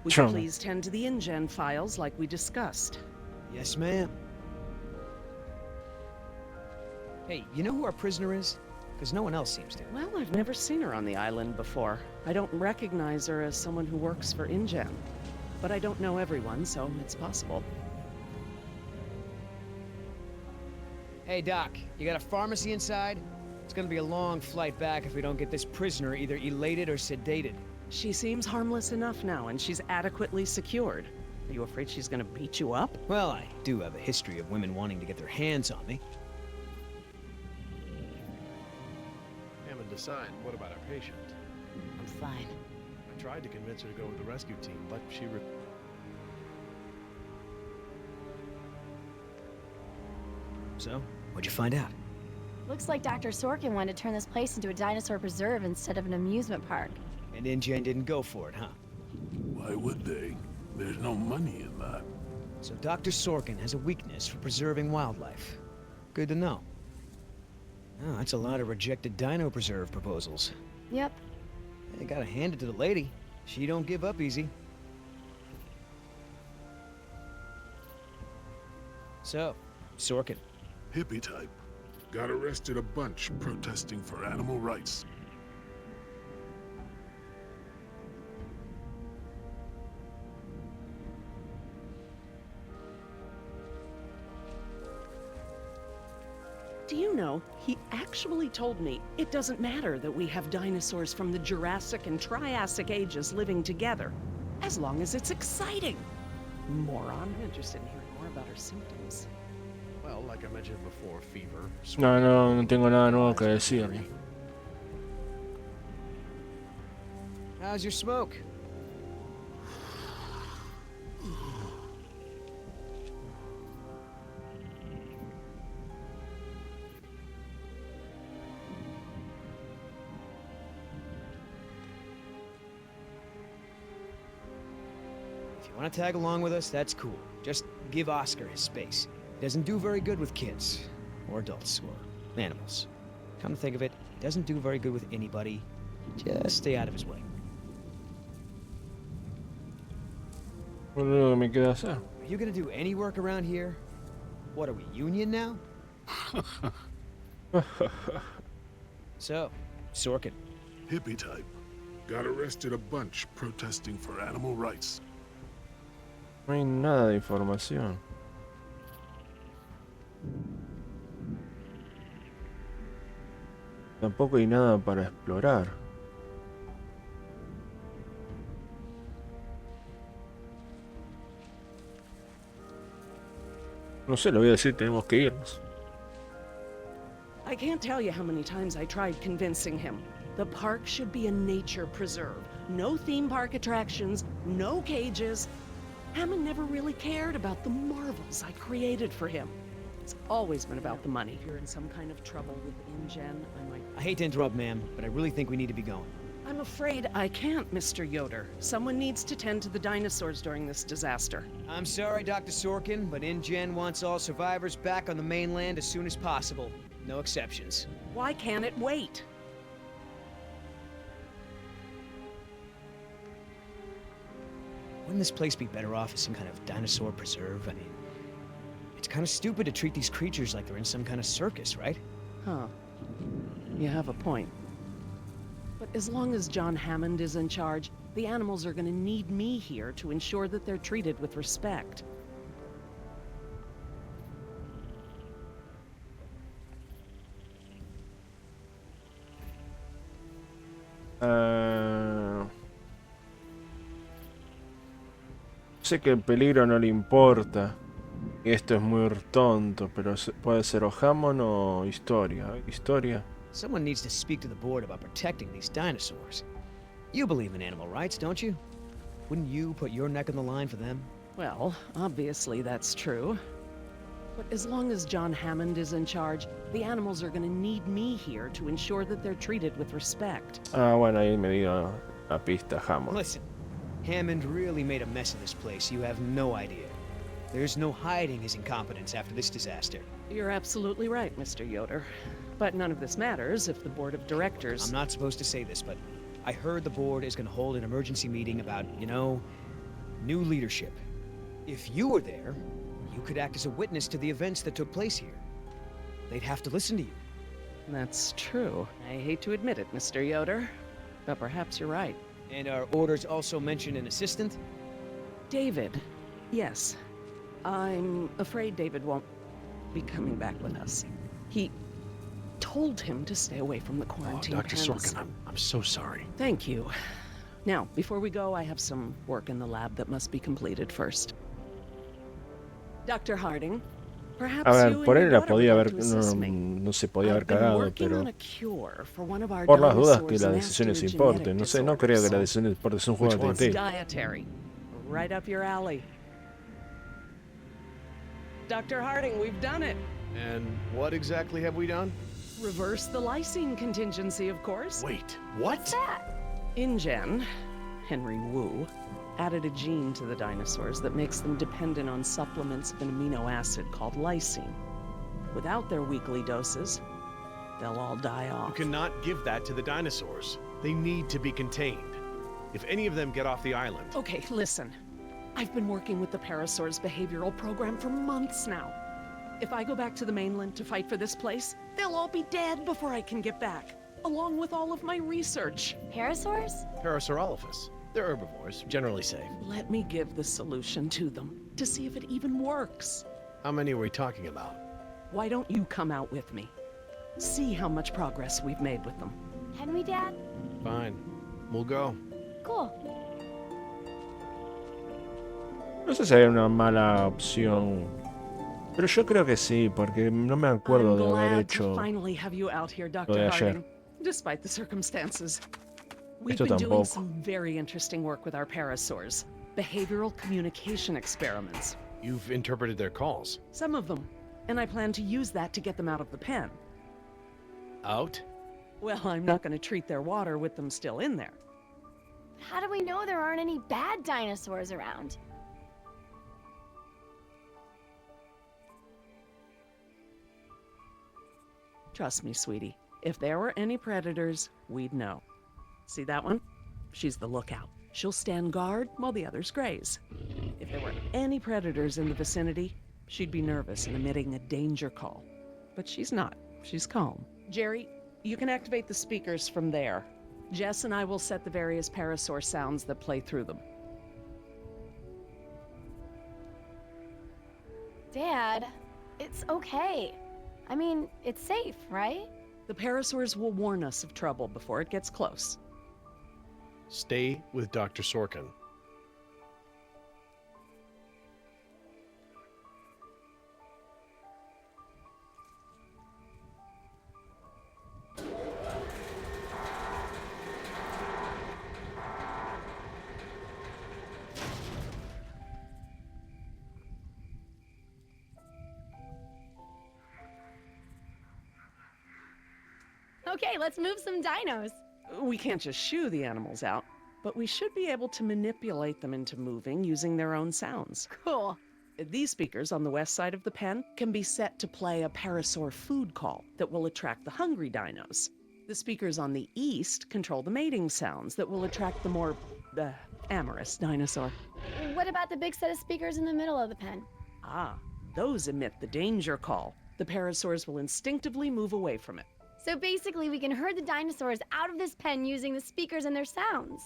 S10: would
S1: Sure.
S10: you please tend to the InGen files like we discussed?
S7: Yes, ma'am. Hey, you know who our prisoner is? Because no one else seems to.
S10: Well, I've never seen her on the island before. I don't recognize her as someone who works for InGen. But I don't know everyone, so it's possible.
S7: Hey, Doc, you got a pharmacy inside? It's gonna be a long flight back if we don't get this prisoner either elated or sedated.
S10: She seems harmless enough now, and she's adequately secured. Are you afraid she's gonna beat you up?
S7: Well, I do have a history of women wanting to get their hands on me.
S4: Hammond decide, what about our patient?
S3: I'm fine.
S4: I tried to convince her to go with the rescue team, but she
S7: So, what'd you find out?
S2: Looks like Dr. Sorkin wanted to turn this place into a dinosaur preserve instead of an amusement park.
S7: And InGen didn't go for it, huh?
S8: Why would they? There's no money in that.
S7: So Dr. Sorkin has a weakness for preserving wildlife. Good to know. Oh, that's a lot of rejected dino preserve proposals.
S2: Yep.
S7: You gotta hand it to the lady. She don't give up easy. So, Sorkin.
S8: Hippie type. Got arrested a bunch protesting for animal rights.
S10: Do you know, he actually told me it doesn't matter that we have dinosaurs from the Jurassic and Triassic ages living together, as long as it's exciting. Moron. I'm interested in hearing more about her symptoms.
S4: well, like I mentioned before, fever.
S1: No tengo nada nuevo que decir.
S7: How's your smoke? If you want to tag along with us, that's cool. Just give Oscar his space. He doesn't do very good with kids, or adults, or animals. Come to think of it, he doesn't do very good with anybody. Just stay out of his way.
S1: Lo único que me queda hacer.
S7: Are you gonna do any work around here? What are we, union now? So, Sorkin.
S8: Hippie type. Got arrested a bunch protesting for animal rights.
S1: No hay nada de información. Tampoco hay nada para explorar. No sé, le voy a decir, tenemos que irnos.
S10: I can't tell you how many times I tried convincing him. The park should be a nature preserve. No theme park attractions, no cages. Hammond never really cared about the marvels I created for him. It's always been about the money. If you're in some kind of trouble with InGen, I might...
S7: I hate to interrupt, ma'am, but I really think we need to be going.
S10: I'm afraid I can't, Mr. Yoder. Someone needs to tend to the dinosaurs during this disaster.
S7: I'm sorry, Dr. Sorkin, but InGen wants all survivors back on the mainland as soon as possible. No exceptions.
S10: Why can't it wait?
S7: Wouldn't this place be better off as some kind of dinosaur preserve? I mean, it's kind of stupid to treat these creatures like they're in some kind of circus, right?
S10: Huh. You have a point. But as long as John Hammond is in charge, the animals are gonna need me here to ensure that they're treated with respect.
S1: Sé que el peligro no le importa. Y esto es muy tonto, pero puede ser o Hammond o Historia. Historia.
S7: Someone needs to speak to the board about protecting these dinosaurs. You believe in animal rights, don't you? Wouldn't you put your neck on the line for them?
S10: Well, obviously that's true. But as long as John Hammond is in charge, the animals are gonna need me here to ensure that they're treated with respect.
S1: Ah, bueno, ahí me dio la pista Hammond.
S7: Listen, Hammond really made a mess of this place. You have no idea. There's no hiding his incompetence after this disaster.
S10: You're absolutely right, Mr. Yoder. But none of this matters if the board of directors...
S7: I'm not supposed to say this, but I heard the board is going to hold an emergency meeting about, you know, new leadership. If you were there, you could act as a witness to the events that took place here. they'd have to listen to you.
S10: That's true. I hate to admit it, Mr. Yoder, but perhaps you're right.
S7: And our orders also mention an assistant?
S10: David. Yes. I'm afraid David won't be coming back with us. He told him to stay away from the quarantine
S4: Dr.
S10: pens.
S4: Sorkin, I'm so sorry.
S10: Thank you. Now, before we go, I have some work in the lab that must be completed first. Dr. Harding, perhaps
S1: A ver,
S10: you
S1: por
S10: and
S1: él
S10: your
S1: la
S10: daughter
S1: podía
S10: would
S1: haber,
S10: like to assist me.
S1: no se podía haber
S10: I've been
S1: cagado,
S10: working
S1: pero
S10: on a cure for one of our
S1: por las dudas que
S10: dinosaurs'
S1: las decisiones
S10: master
S1: importen. No sé, no creo que
S10: genetic
S1: las decisiones importen. Es un juego de
S4: Which one?
S1: Telltale.
S10: dietary. Right up your alley. Dr. Harding, we've done it.
S4: And what exactly have we done?
S10: Reverse the lysine contingency, of course.
S4: Wait, what?
S10: InGen, Henry Wu, added a gene to the dinosaurs that makes them dependent on supplements of an amino acid called lysine. Without their weekly doses, they'll all die
S4: You
S10: off.
S4: cannot give that to the dinosaurs. They need to be contained. If any of them get off the island,
S10: Okay, listen. I've been working with the Parasaur's behavioral program for months now. If I go back to the mainland to fight for this place, they'll all be dead before I can get back, along with all of my research.
S2: Parasaurs?
S4: Parasaurolophus. They're herbivores, generally safe.
S10: Let me give the solution to them, to see if it even works.
S4: How many are we talking about?
S10: Why don't you come out with me? See how much progress we've made with them.
S2: Can we, Dad?
S4: Fine. We'll go.
S2: Cool.
S1: No sé si hay una mala opción. Pero yo creo que sí, porque no me acuerdo
S10: I'm
S1: de haber
S10: glad
S1: hecho.
S10: to finally have you out here,
S1: de
S10: Dr.
S1: ayer.
S10: Harding, despite the circumstances. We've
S1: Esto
S10: been doing
S1: tampoco.
S10: some very interesting work with our parasaurs. Behavioral communication experiments.
S4: You've interpreted their calls.
S10: Some of them. And I plan to use that to get them out of the pen.
S4: Out?
S10: Well, I'm not going to treat their water with them still in there.
S2: How do we know there aren't any bad dinosaurs around?
S10: Trust me, sweetie. If there were any predators, we'd know. See that one? She's the lookout. She'll stand guard while the others graze. If there were any predators in the vicinity, she'd be nervous and emitting a danger call. But she's not. She's calm. Jerry, you can activate the speakers from there. Jess and I will set the various parasaur sounds that play through them.
S2: Dad, it's okay. I mean, it's safe, right?
S10: The parasaurs will warn us of trouble before it gets close.
S4: Stay with Dr. Sorkin.
S2: Okay, let's move some dinos.
S10: We can't just shoo the animals out, but we should be able to manipulate them into moving using their own sounds.
S2: Cool.
S10: These speakers on the west side of the pen can be set to play a parasaur food call that will attract the hungry dinos. The speakers on the east control the mating sounds that will attract the more, amorous dinosaur.
S2: What about the big set of speakers in the middle of the pen?
S10: Ah, those emit the danger call. The parasaurs will instinctively move away from it.
S2: So basically, we can herd the dinosaurs out of this pen using the speakers and their sounds.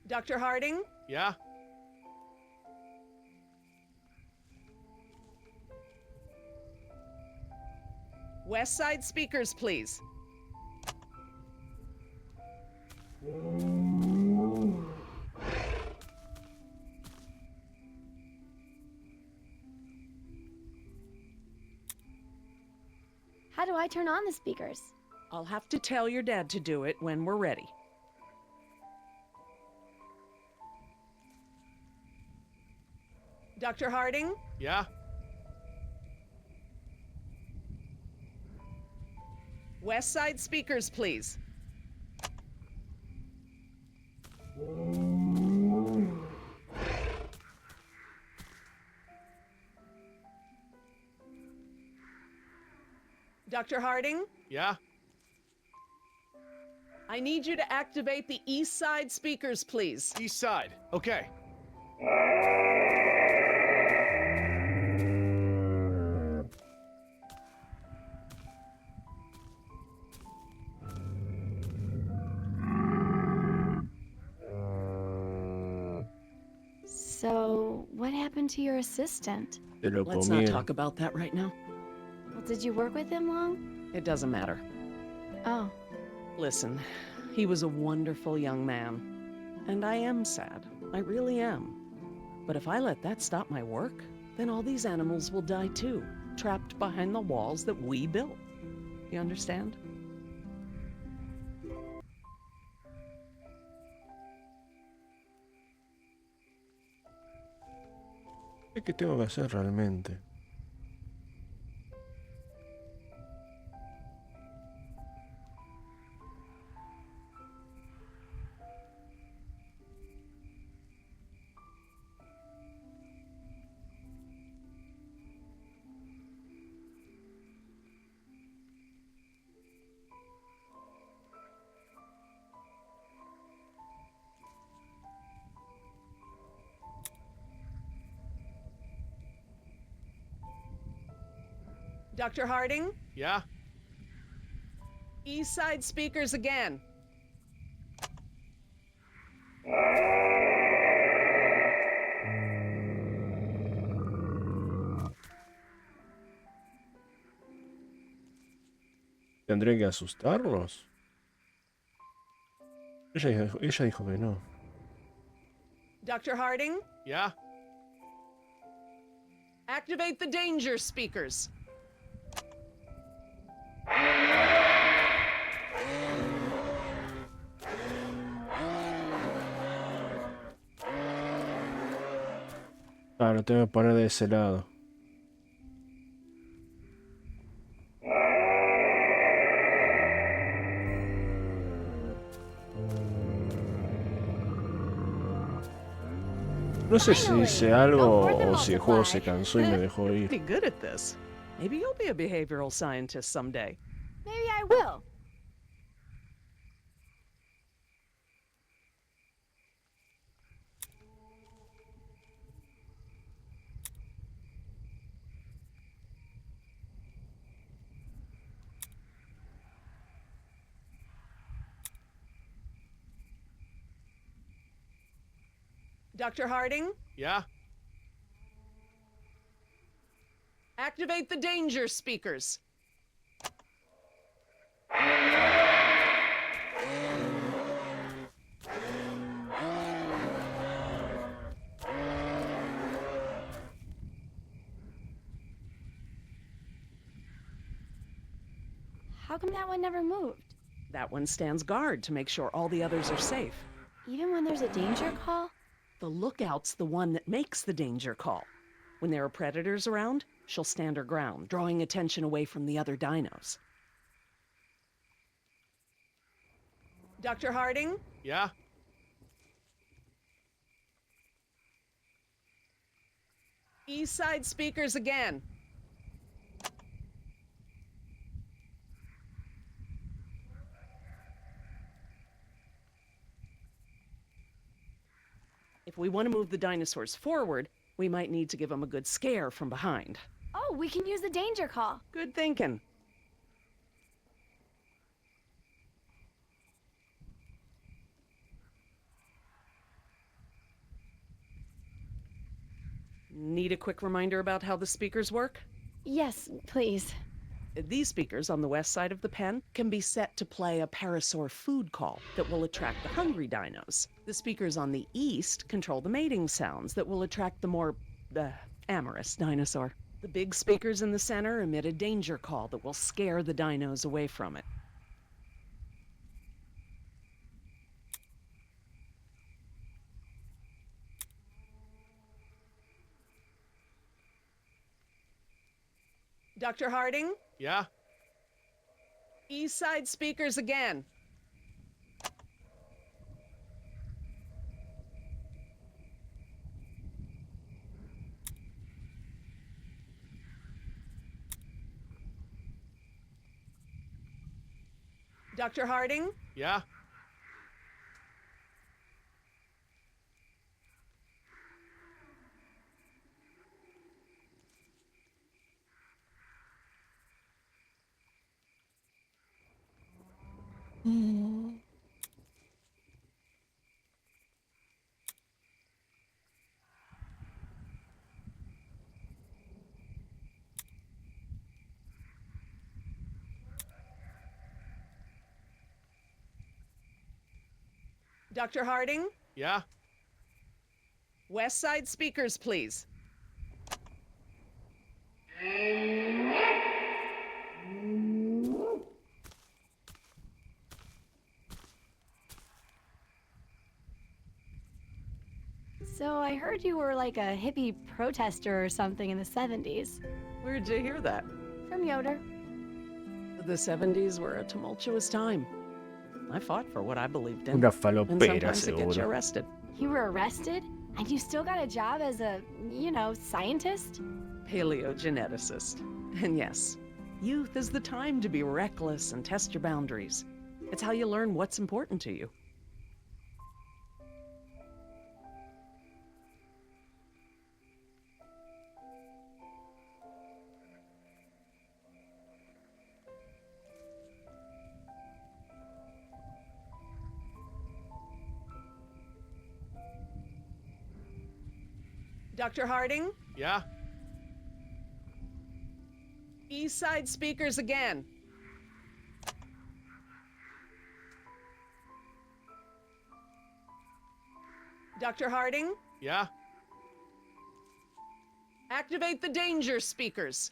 S10: Dr. Harding?
S4: Yeah?
S10: West side speakers, please.
S2: How do I turn on the speakers?
S10: I'll have to tell your dad to do it when we're ready. Dr. Harding?
S4: Yeah?
S10: West side speakers, please. Dr. Harding,
S4: Yeah?
S10: I need you to activate the east side speakers, please.
S4: East side. Okay.
S2: So, what happened to your assistant?
S1: Se lo
S10: Let's not
S1: comieron.
S10: talk about that right now.
S2: Well, did you work with him long?
S10: It doesn't matter.
S2: Oh,
S10: Listen, he was a wonderful young man. And I am sad. I really am. But if I let that stop my work, then all these animals will die too, trapped behind the walls that we built. You understand?
S1: ¿Qué tengo que hacer realmente?
S10: Dr. Harding,
S4: Yeah?
S10: east side speakers again.
S1: ¿Tendré que asustarlos? Ella dijo que no.
S10: Dr. Harding,
S4: Yeah?
S10: activate the danger speakers.
S1: Ah, lo tengo que poner de ese lado. No sé si hice algo o si el juego se cansó y me dejó ir.
S10: Pretty good at this. Maybe you'll be a behavioral scientist someday.
S2: maybe I will.
S10: Dr. Harding,
S4: Yeah?
S10: activate the danger speakers.
S2: How come that one never moved?
S10: That one stands guard to make sure all the others are safe.
S2: Even when there's a danger call?
S10: The lookout's the one that makes the danger call. When there are predators around, she'll stand her ground, drawing attention away from the other dinos. Dr. Harding,
S4: Yeah?
S10: east side speakers again. If we want to move the dinosaurs forward, we might need to give them a good scare from behind.
S2: Oh, we can use the danger call.
S10: Good thinking. Need a quick reminder about how the speakers work?
S2: Yes, please.
S10: These speakers on the west side of the pen can be set to play a parasaur food call that will attract the hungry dinos. The speakers on the east control the mating sounds that will attract the more amorous dinosaur. The big speakers in the center emit a danger call that will scare the dinos away from it. Dr. Harding,
S4: Yeah?
S10: east side speakers again. Dr. Harding?
S4: Yeah?
S10: Dr. Harding?
S4: Yeah?
S10: West Side speakers, please.
S2: So I heard you were like a hippie protester or something in the 70s.
S10: Where'd you hear that?
S2: From Yoder.
S10: The 70s were a tumultuous time. I fought for what I believed in.
S1: Una
S10: And
S1: falopera,
S10: sometimes it gets you
S1: seguro.
S10: arrested.
S2: You were arrested? And you still got a job as a, scientist?
S10: Paleogeneticist. And yes, youth is the time to be reckless and test your boundaries. It's how you learn what's important to you. Dr. Harding?
S4: Yeah?
S10: East Side speakers again. Dr. Harding?
S4: Yeah?
S10: Activate the danger speakers.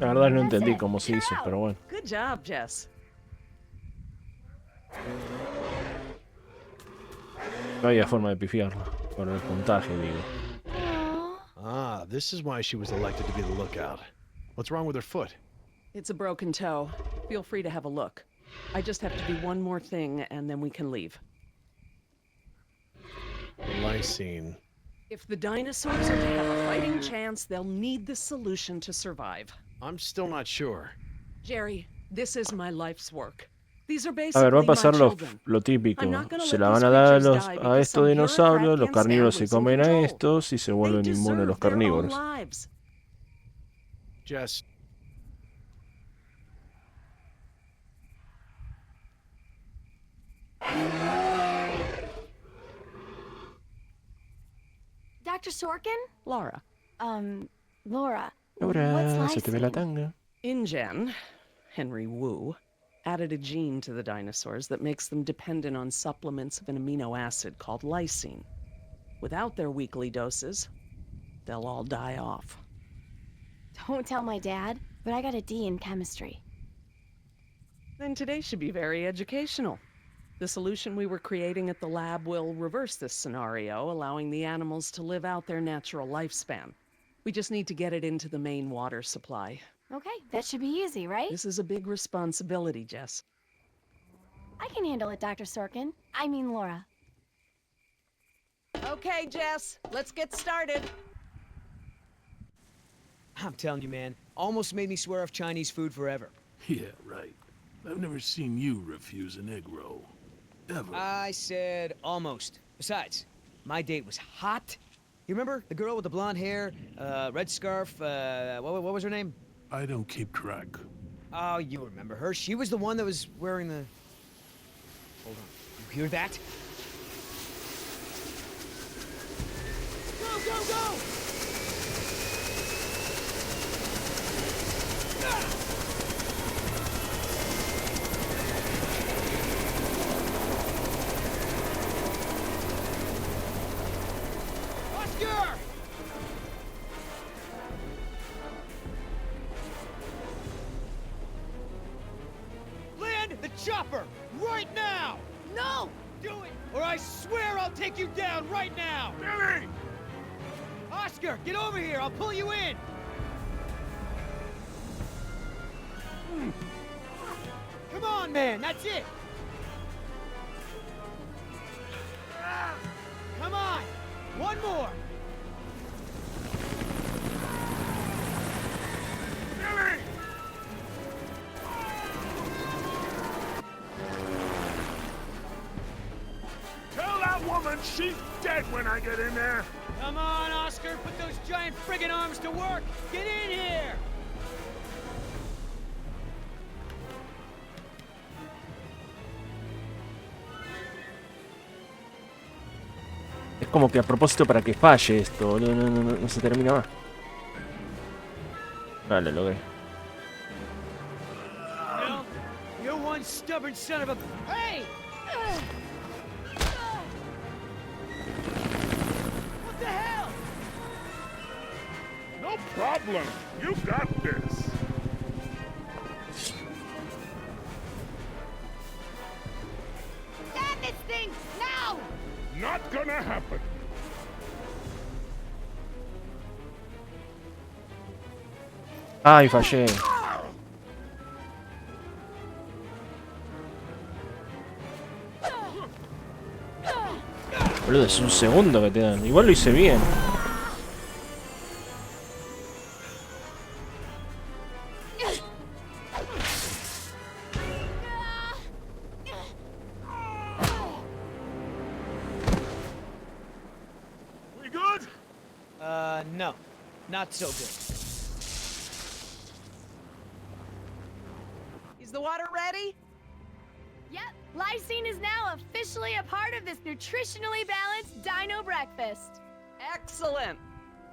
S1: La verdad no
S2: That's
S1: entendí
S2: it.
S1: cómo se hizo,
S2: Ciao.
S1: pero bueno.
S10: Good job, Jess.
S1: No había forma de pifiarlo. Con el puntaje, digo.
S4: Ah, this is why she was elected to be the lookout. What's wrong with her foot?
S10: It's a broken toe. Feel free to have a look. I just have to do one more thing, and then we can leave.
S4: Lysine.
S10: If the dinosaurs are to have a fighting chance, they'll need this solution to survive.
S4: I'm still not sure.
S10: Jerry, this is my life's work. These are
S1: A ver,
S10: basically
S1: va a
S10: my
S1: pasar
S10: children.
S1: lo típico.
S10: I'm not gonna
S1: Se
S10: let
S1: la
S10: these
S1: van a dar
S10: creatures die
S1: a
S10: because
S1: estos
S10: some
S1: dinosaurios,
S10: bureaucrat
S1: los
S10: can't
S1: carnívoros
S10: stand
S1: se comen a
S10: losing
S1: estos y se
S10: control.
S1: vuelven
S10: They
S1: inmunes los
S10: deserve their own
S1: carnívoros.
S10: lives.
S4: Jess,
S2: Dr. Sorkin?
S10: Laura.
S2: Laura.
S1: Ahora
S2: What's
S1: se te ve la
S2: lysine?
S1: tanga.
S10: InGen, Henry Wu, added a gene to the dinosaurs that makes them dependent on supplements of an amino acid called lysine. Without their weekly doses, they'll all die off.
S2: Don't tell my dad, but I got a D in chemistry.
S10: Then today should be very educational. The solution we were creating at the lab will reverse this scenario, allowing the animals to live out their natural lifespan. We just need to get it into the main water supply.
S2: Okay, that should be easy, right?
S10: This is a big responsibility, Jess.
S2: I can handle it, Dr. Sorkin. I mean Laura.
S10: Okay, Jess, let's get started.
S7: I'm telling you, man, almost made me swear off Chinese food forever.
S8: Yeah, right. I've never seen you refuse an egg roll. Ever.
S7: I said almost. Besides, my date was hot. You remember the girl with the blonde hair, red scarf, what was her name?
S8: I don't keep track.
S7: Oh, you remember her. She was the one that was wearing the... Hold on. You hear that? Go, go, go! Oscar! Land the chopper right now!
S10: No!
S7: Do it, or I swear I'll take you down right now!
S8: Billy!
S7: Oscar, get over here! I'll pull you in! Come on, man! That's it!
S8: That woman, she's dead when I get in there.
S7: Come on, Oscar, put those giant friggin' arms to work! Get in here!
S1: Es como que a propósito para que falle esto, no se termina más. Vale, lo logré.
S7: No, you're one stubborn son of a... Hey! What the hell?
S8: No problem. You got this.
S3: Stand this thing now!
S8: Not gonna happen.
S1: Ay, fallé. Boludo, es un segundo que te dan. Igual lo hice bien.
S8: We good?
S7: No. Not so good.
S10: Is the water ready?
S2: Yep, lysine is now officially a part of this nutritionally balanced dino breakfast.
S10: Excellent.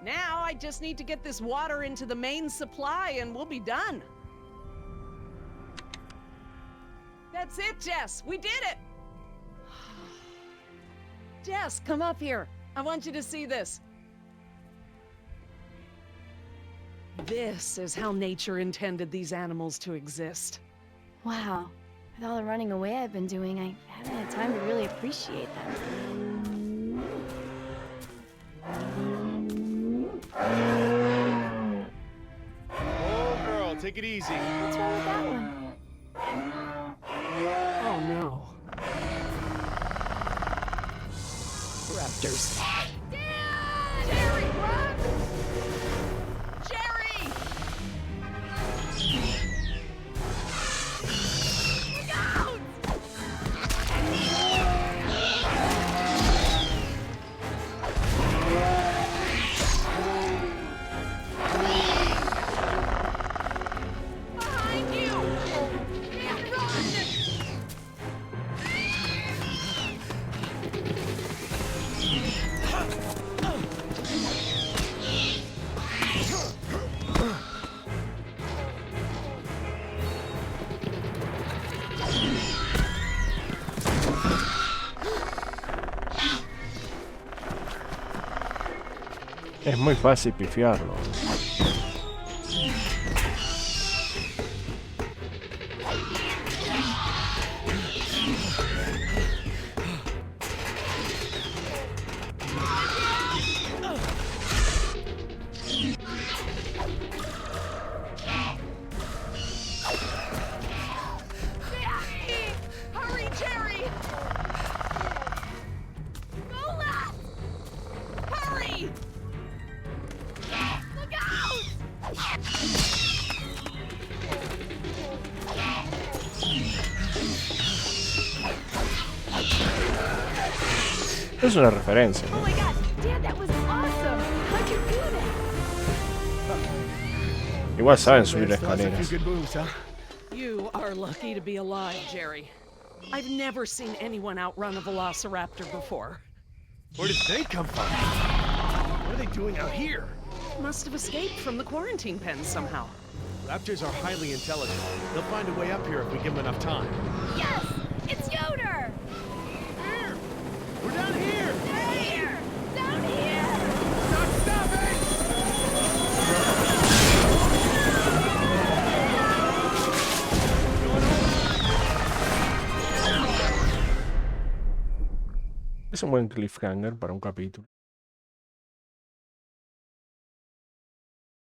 S10: Now I just need to get this water into the main supply and we'll be done. That's it, Jess. We did it. Jess, come up here. I want you to see this. This is how nature intended these animals to exist.
S2: Wow, with all the running away I've been doing, I haven't had time to really appreciate them.
S4: Oh, girl, take it easy.
S2: What's wrong with that one?
S10: Oh no. Raptors. Jerry, run! Jerry! Look out! Behind you! And run!
S1: Es muy fácil pifiarlo.
S10: Hurry, Jerry! Go left! Hurry! Look out!
S1: Es una referencia,
S2: Oh
S1: ¿no?
S2: my god, Dad, that was awesome! How'd you do that?
S1: Igual saben subir
S4: Man, still has a
S1: escaleras.
S4: few good moves, huh?
S10: You are lucky to be alive, Jerry. I've never seen anyone outrun a velociraptor before.
S4: Where did they come from? What are they doing out here?
S10: Must have escaped from the quarantine pen somehow.
S4: Raptors are highly intelligent. They'll find a way up here if we give them enough time.
S2: Yes! It's Yoder!
S4: Here! We're down here!
S2: Down here! Down here!
S4: Not stopping!
S1: Es un buen cliffhanger para un capítulo.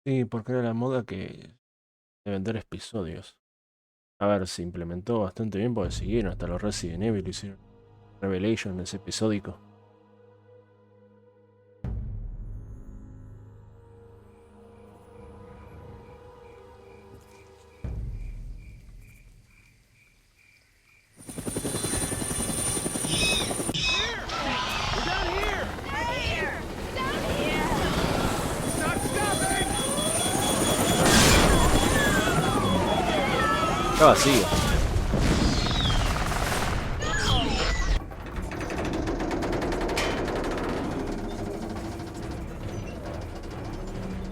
S1: Sí, porque era la moda que de vender episodios. A ver, se implementó bastante bien porque siguieron hasta los Resident Evil, hicieron Revelation, ese episódico. Está vacío.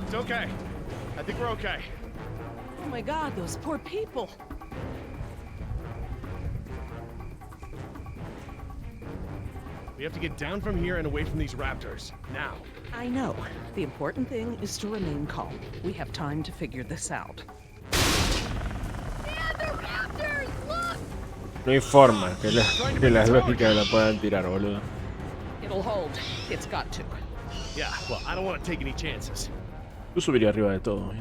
S4: It's okay. I think we're okay.
S10: Oh my god, those poor people.
S4: We have to get down from here and away from these raptors. Now.
S10: I know. The important thing is to remain calm. We have time to figure this out.
S1: No hay forma que las lógicas la puedan tirar, boludo.
S10: It'll hold. It's got to.
S4: Yeah, well, I don't want to take any chances.
S1: Yo subiría arriba de todo.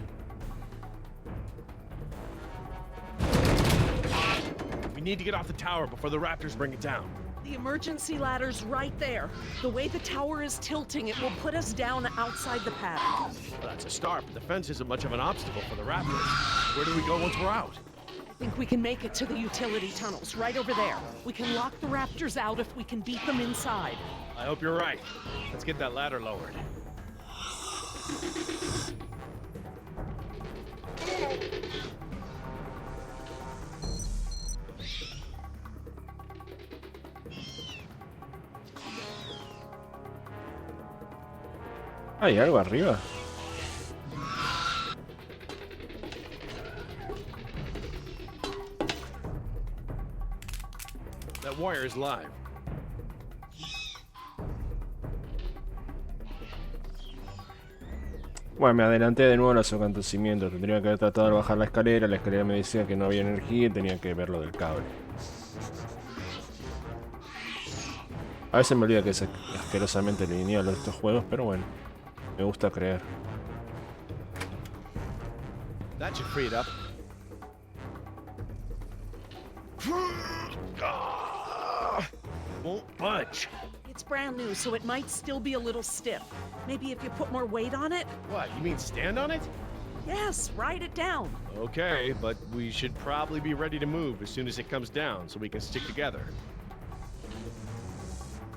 S4: We need to get off the tower before the raptors bring it down.
S10: The emergency ladder's right there. The way the tower is tilting, it will put us down outside the pattern.
S4: Well, that's a start, but the fence isn't much of an obstacle for the raptors. Where do we go once we're out?
S10: I think we can make it to the utility tunnels, right over there. We can lock the raptors out if we can beat them inside.
S4: I hope you're right. Let's get that ladder lowered.
S1: ¿Hay algo arriba?
S4: That wire is live.
S1: Bueno, me adelanté de nuevo a los acontecimientos. Tendría que haber tratado de bajar la escalera me decía que no había energía y tenía que ver lo del cable. A veces me olvida que es asquerosamente lineal estos juegos, pero bueno, me gusta creer.
S4: That should free it up. Won't budge.
S10: It's brand new, so it might still be a little stiff. Maybe if you put more weight on it?
S4: What, you mean stand on it?
S10: Yes, ride it down.
S4: Okay, but we should probably be ready to move as soon as it comes down so we can stick together.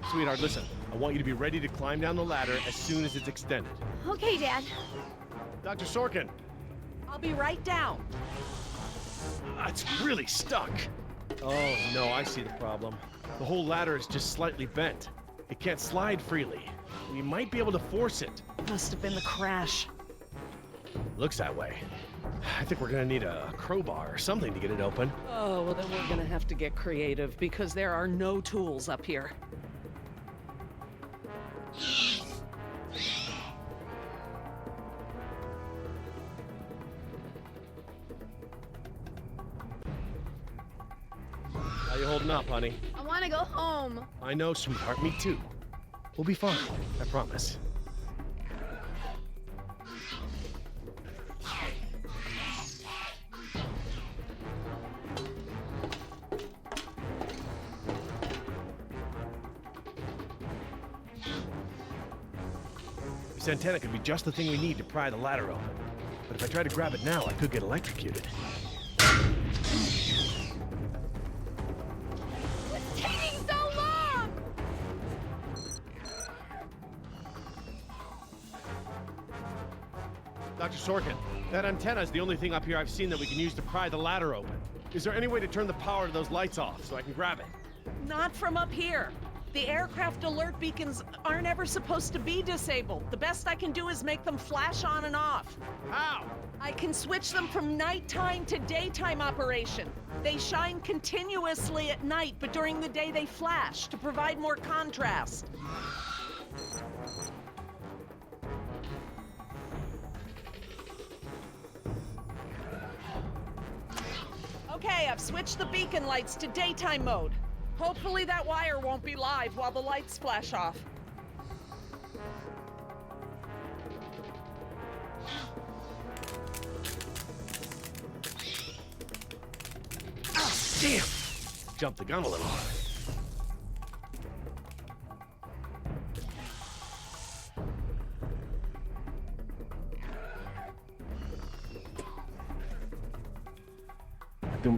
S4: Sweetheart, listen. I want you to be ready to climb down the ladder as soon as it's extended.
S2: Okay, Dad.
S4: Dr. Sorkin!
S10: I'll be right down.
S4: It's really stuck. Oh, no, I see the problem. The whole ladder is just slightly bent. It can't slide freely. We might be able to force it.
S10: Must have been the crash.
S4: Looks that way. I think we're gonna need a crowbar or something to get it open.
S10: Oh, well then we're gonna have to get creative because there are no tools up here.
S4: How you holding up, honey?
S2: I want to go home.
S4: I know, sweetheart. Me too. We'll be fine. I promise. This antenna could be just the thing we need to pry the ladder open. But if I try to grab it now, I could get electrocuted.
S2: It's taking so long!
S4: Dr. Sorkin, that antenna is the only thing up here I've seen that we can use to pry the ladder open. Is there any way to turn the power to those lights off so I can grab it?
S10: Not from up here. The aircraft alert beacons aren't ever supposed to be disabled. The best I can do is make them flash on and off.
S4: How?
S10: I can switch them from nighttime to daytime operation. They shine continuously at night, but during the day they flash to provide more contrast. Okay, I've switched the beacon lights to daytime mode. Hopefully that wire won't be live while the lights flash off.
S4: Oh, damn! Jumped the gun a little.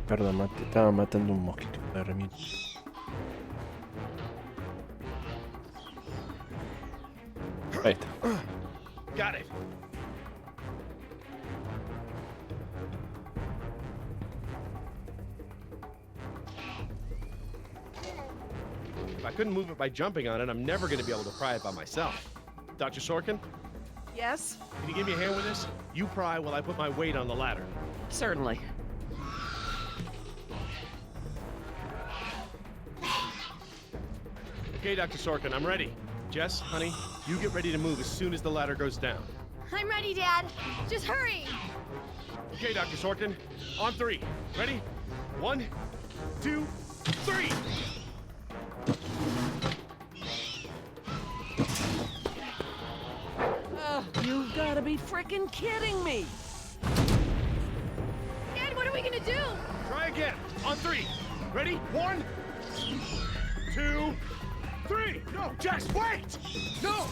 S1: Perdón, estaba matando un mosquito. La remita. Ahí está.
S4: Got it.
S9: couldn't move it by jumping on it, I'm never gonna be able to pry it by myself. Dr. Sorkin,
S10: Yes?
S9: can you give me a hand with this? You pry while I put my weight on the ladder.
S10: Certainly.
S9: Okay, Dr. Sorkin, I'm ready. Jess, honey, you get ready to move as soon as the ladder goes down.
S2: I'm ready, Dad. Just hurry.
S9: Okay, Dr. Sorkin, on 3. Ready? 1, 2, 3!
S10: You've gotta be frickin' kidding me!
S2: Dad, what are we gonna do?
S9: Try again, on 3. Ready? 1, 2, 3! No, Jess, wait! No!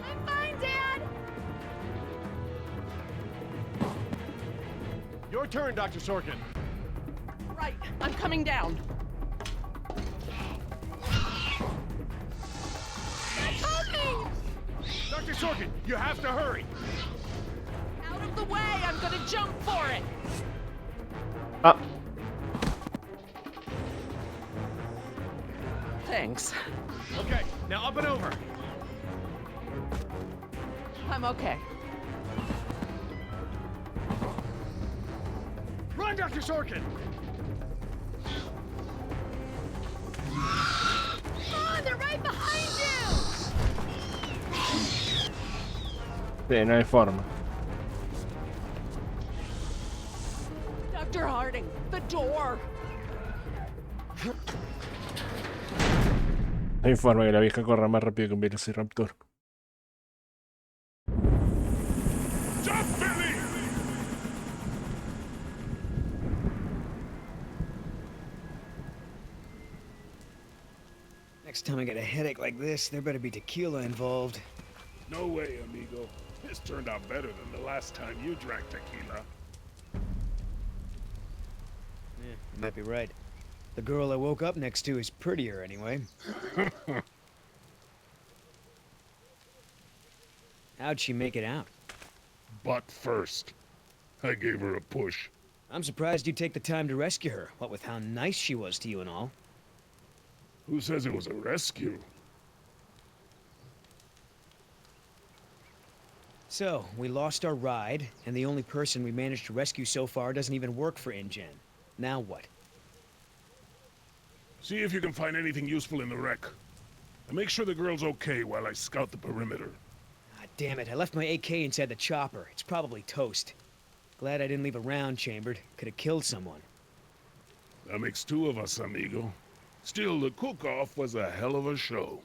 S2: I'm fine, Dad.
S9: Your turn, Dr. Sorkin.
S10: Right, I'm coming down.
S2: I'm coming.
S9: Dr. Sorkin, you have to hurry.
S10: Out of the way, I'm gonna jump for it!
S1: Ah,
S10: Thanks.
S9: Okay, now up and over.
S10: I'm okay.
S9: Run, Dr. Sorkin!
S2: Oh, they're right behind you.
S1: sí, no hay forma.
S10: Dr. Harding, the door!
S1: No hay forma que la vieja corra más rápido que un velociraptor.
S8: Jump, Billy!
S7: Next time I get a headache like this, there better be tequila involved.
S8: No way, amigo. This turned out better than the last time you drank tequila.
S7: Yeah, you might be right. The girl I woke up next to is prettier anyway. How'd she make it out?
S8: Butt first. I gave her a push.
S7: I'm surprised you take the time to rescue her, what with how nice she was to you and all.
S8: Who says it was a rescue?
S7: So, we lost our ride, and the only person we managed to rescue so far doesn't even work for InGen. Now what?
S8: See if you can find anything useful in the wreck. And make sure the girl's okay while I scout the perimeter.
S7: Ah, damn it, I left my AK inside the chopper. It's probably toast. Glad I didn't leave a round chambered. Could have killed someone.
S8: That makes 2 of us, amigo. Still, the cook-off was a hell of a show.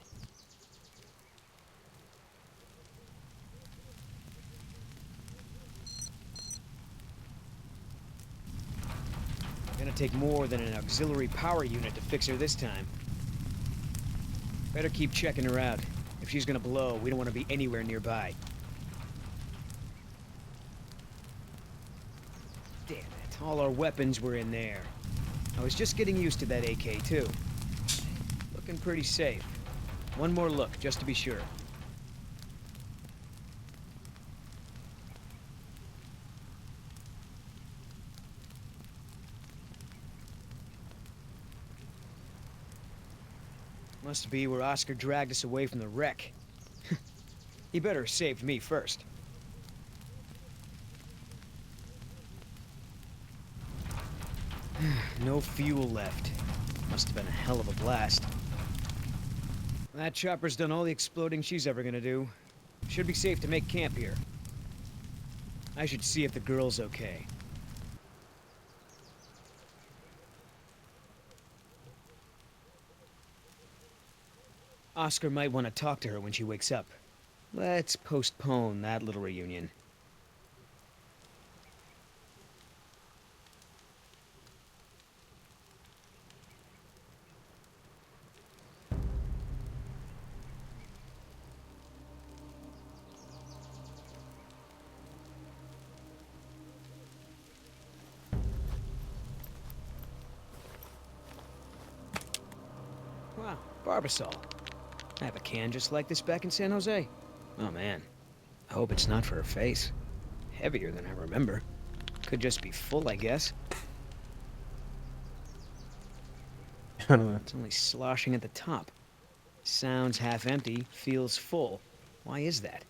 S7: Gonna take more than an auxiliary power unit to fix her this time. Better keep checking her out. If she's gonna blow, we don't want to be anywhere nearby. Damn it, all our weapons were in there. I was just getting used to that AK, too. Looking pretty safe. One more look, just to be sure. Must be where Oscar dragged us away from the wreck. He better have saved me first. No fuel left. Must have been a hell of a blast. That chopper's done all the exploding she's ever gonna do. Should be safe to make camp here. I should see if the girl's okay. Oscar might want to talk to her when she wakes up. Let's postpone that little reunion. Wow, Barbasol. I have a can just like this back in San Jose. Oh man, I hope it's not for her face. Heavier than I remember. Could just be full, I guess. It's only sloshing at the top. Sounds half empty, feels full. Why is that?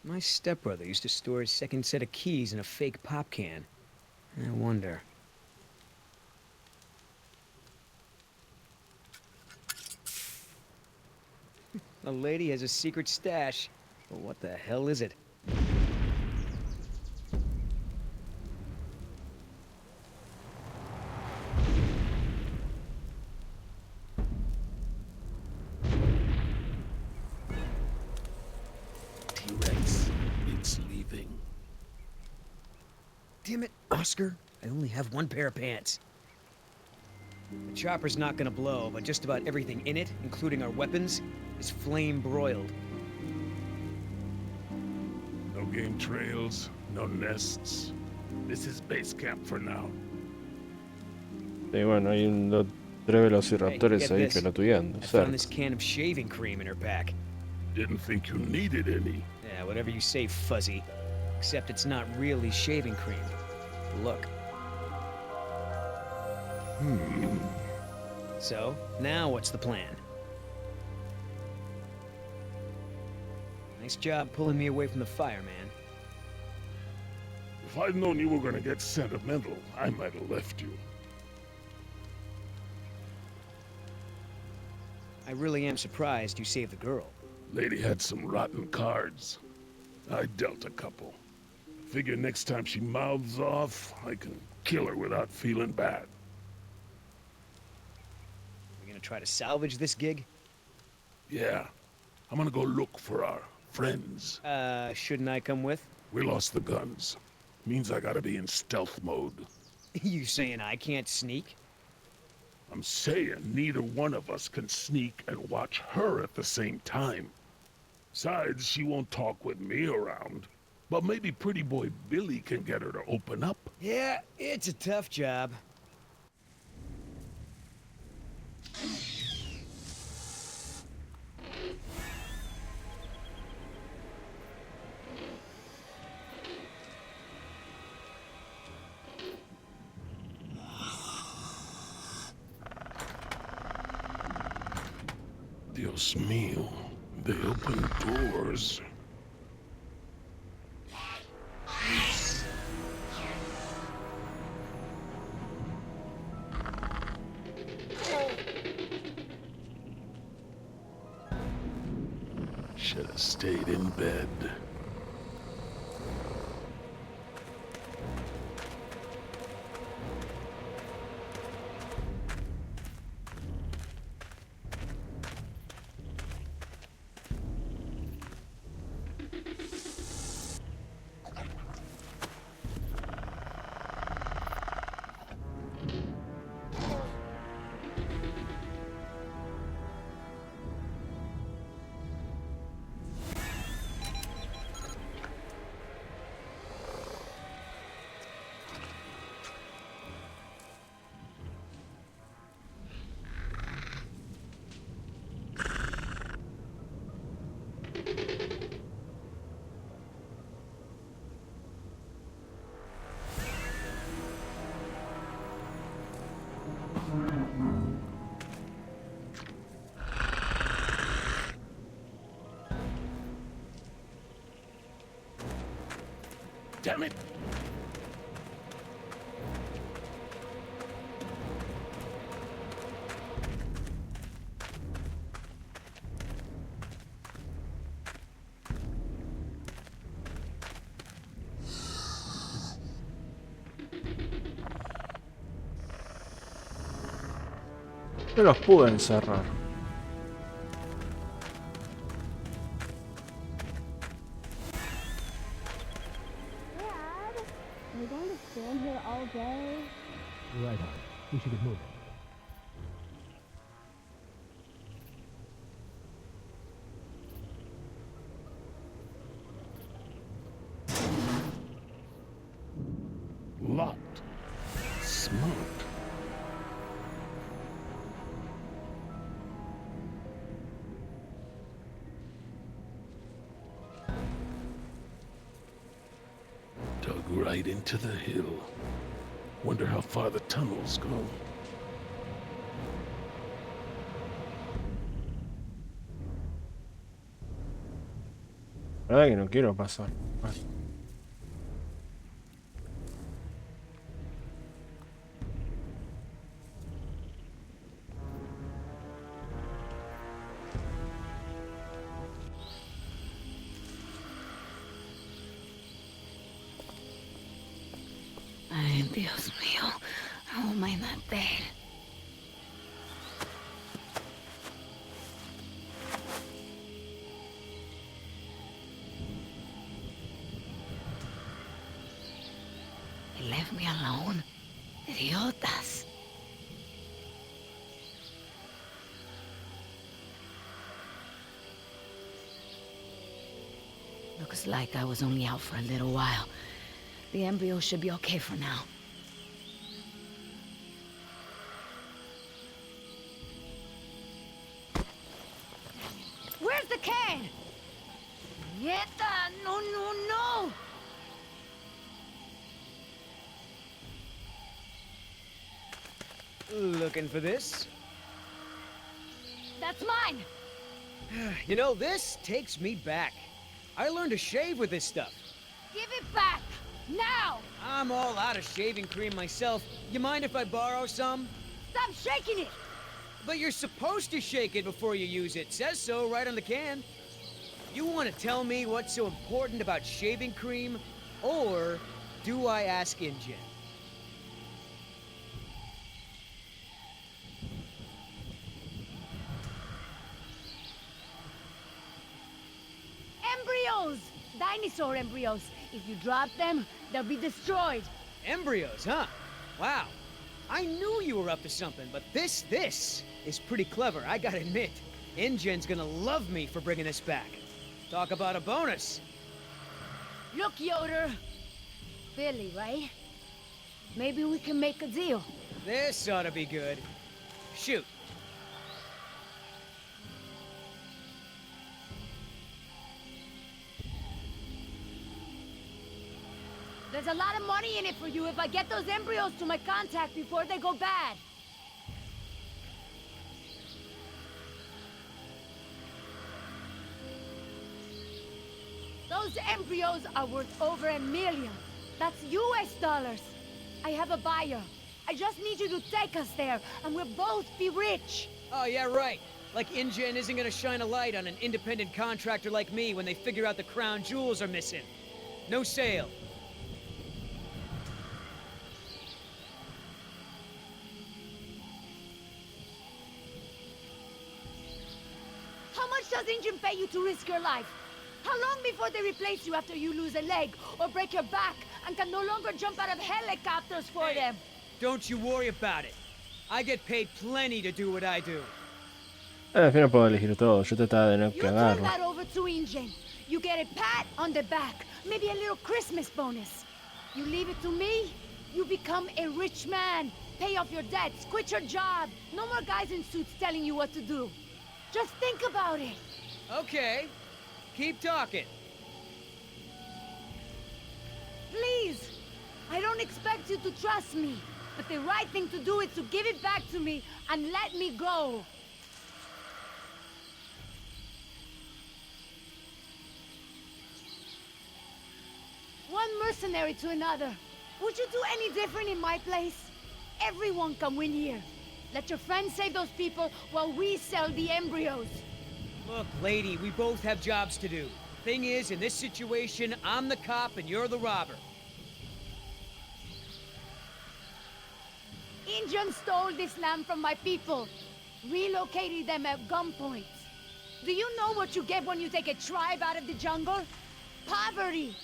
S7: My stepbrother used to store his second set of keys in a fake pop can. I wonder. The lady has a secret stash. But what the hell is it?
S8: T-Rex, it's leaving.
S7: Damn it, Oscar. I only have one pair of pants. The chopper's not gonna blow, but just about everything in it, including our weapons, is flame broiled.
S8: No game trails, no nests. This is base camp for now.
S1: Y bueno, hay unos 3 velociraptores
S7: Hey,
S1: ahí
S7: get this.
S1: pelotudeando.
S7: I found
S1: Cerca.
S7: this can of shaving cream in her pack.
S8: Didn't think you needed any.
S7: Yeah, whatever you say, Fuzzy. Except it's not really shaving cream. Look. So, now what's the plan? Nice job pulling me away from the fire, man.
S8: If I'd known you were gonna get sentimental, I might have left you.
S7: I really am surprised you saved the girl.
S8: Lady had some rotten cards. I dealt a couple. Figure next time she mouths off, I can kill her without feeling bad.
S7: We gonna try to salvage this gig?
S8: Yeah. I'm gonna go look for our friends.
S7: Shouldn't I come with?
S8: We lost the guns. Means I gotta be in stealth mode.
S7: You saying I can't sneak?
S8: I'm saying neither one of us can sneak and watch her at the same time. Besides, she won't talk with me around. But maybe pretty boy Billy can get her to open up.
S7: Yeah, it's a tough job.
S8: Dios mío, they open doors. Should have stayed in bed. Damn it!
S1: No los pude encerrar.
S2: Dad, are we going to stand here all day?
S11: Right on. We should get moving.
S8: Locked. Smart. Dug right into the hill. Wonder how far the tunnels go.
S1: La verdad que no quiero pasar. Bueno.
S3: Ay, Dios mío. How am I not dead? They left me alone. Idiotas. Looks like I was only out for a little while. The embryo should be okay for now. Where's the can? Nieta! No, no, no!
S7: Looking for this?
S3: That's mine!
S7: You know, this takes me back. I learned to shave with this stuff.
S3: Give it back! Now!
S7: I'm all out of shaving cream myself. You mind if I borrow some?
S3: Stop shaking it!
S7: But you're supposed to shake it before you use it. Says so right on the can. You want to tell me what's so important about shaving cream? Or do I ask InGen?
S3: Embryos! Dinosaur embryos. If you drop them, they'll be destroyed.
S7: Embryos, huh? Wow. I knew you were up to something, but this is pretty clever, I gotta admit. InGen's gonna love me for bringing this back. Talk about a bonus.
S3: Look, Yoder. Billy, right? Maybe we can make a deal.
S7: This ought to be good. Shoot.
S3: There's a lot of money in it for you if I get those embryos to my contact before they go bad. Those embryos are worth over $1 million. That's US dollars. I have a buyer. I just need you to take us there, and we'll both be rich.
S7: Oh, yeah, right. Like InGen isn't gonna shine a light on an independent contractor like me when they figure out the crown jewels are missing. No sale.
S3: How much does InGen pay you to risk your life? How long before they replace you after you lose a leg or break your back and can no longer jump out of helicopters for them?
S7: Don't you worry about it. I get paid plenty to do what I do.
S1: Al final puedo elegir todo. Yo trataba de no
S3: You turn
S1: cagarlo.
S3: that over to InGen. You get a pat on the back, maybe a little Christmas bonus. You leave it to me, you become a rich man. Pay off your debts, quit your job. No more guys in suits telling you what to do. Just think about it.
S7: Okay. Keep talking.
S3: Please. I don't expect you to trust me, but the right thing to do is to give it back to me and let me go. One mercenary to another. Would you do any different in my place? Everyone can win here. Let your friends save those people while we sell the embryos.
S7: Look, lady, we both have jobs to do. Thing is, in this situation, I'm the cop and you're the robber.
S3: InGen stole this land from my people, relocated them at gunpoint. Do you know what you get when you take a tribe out of the jungle? Poverty.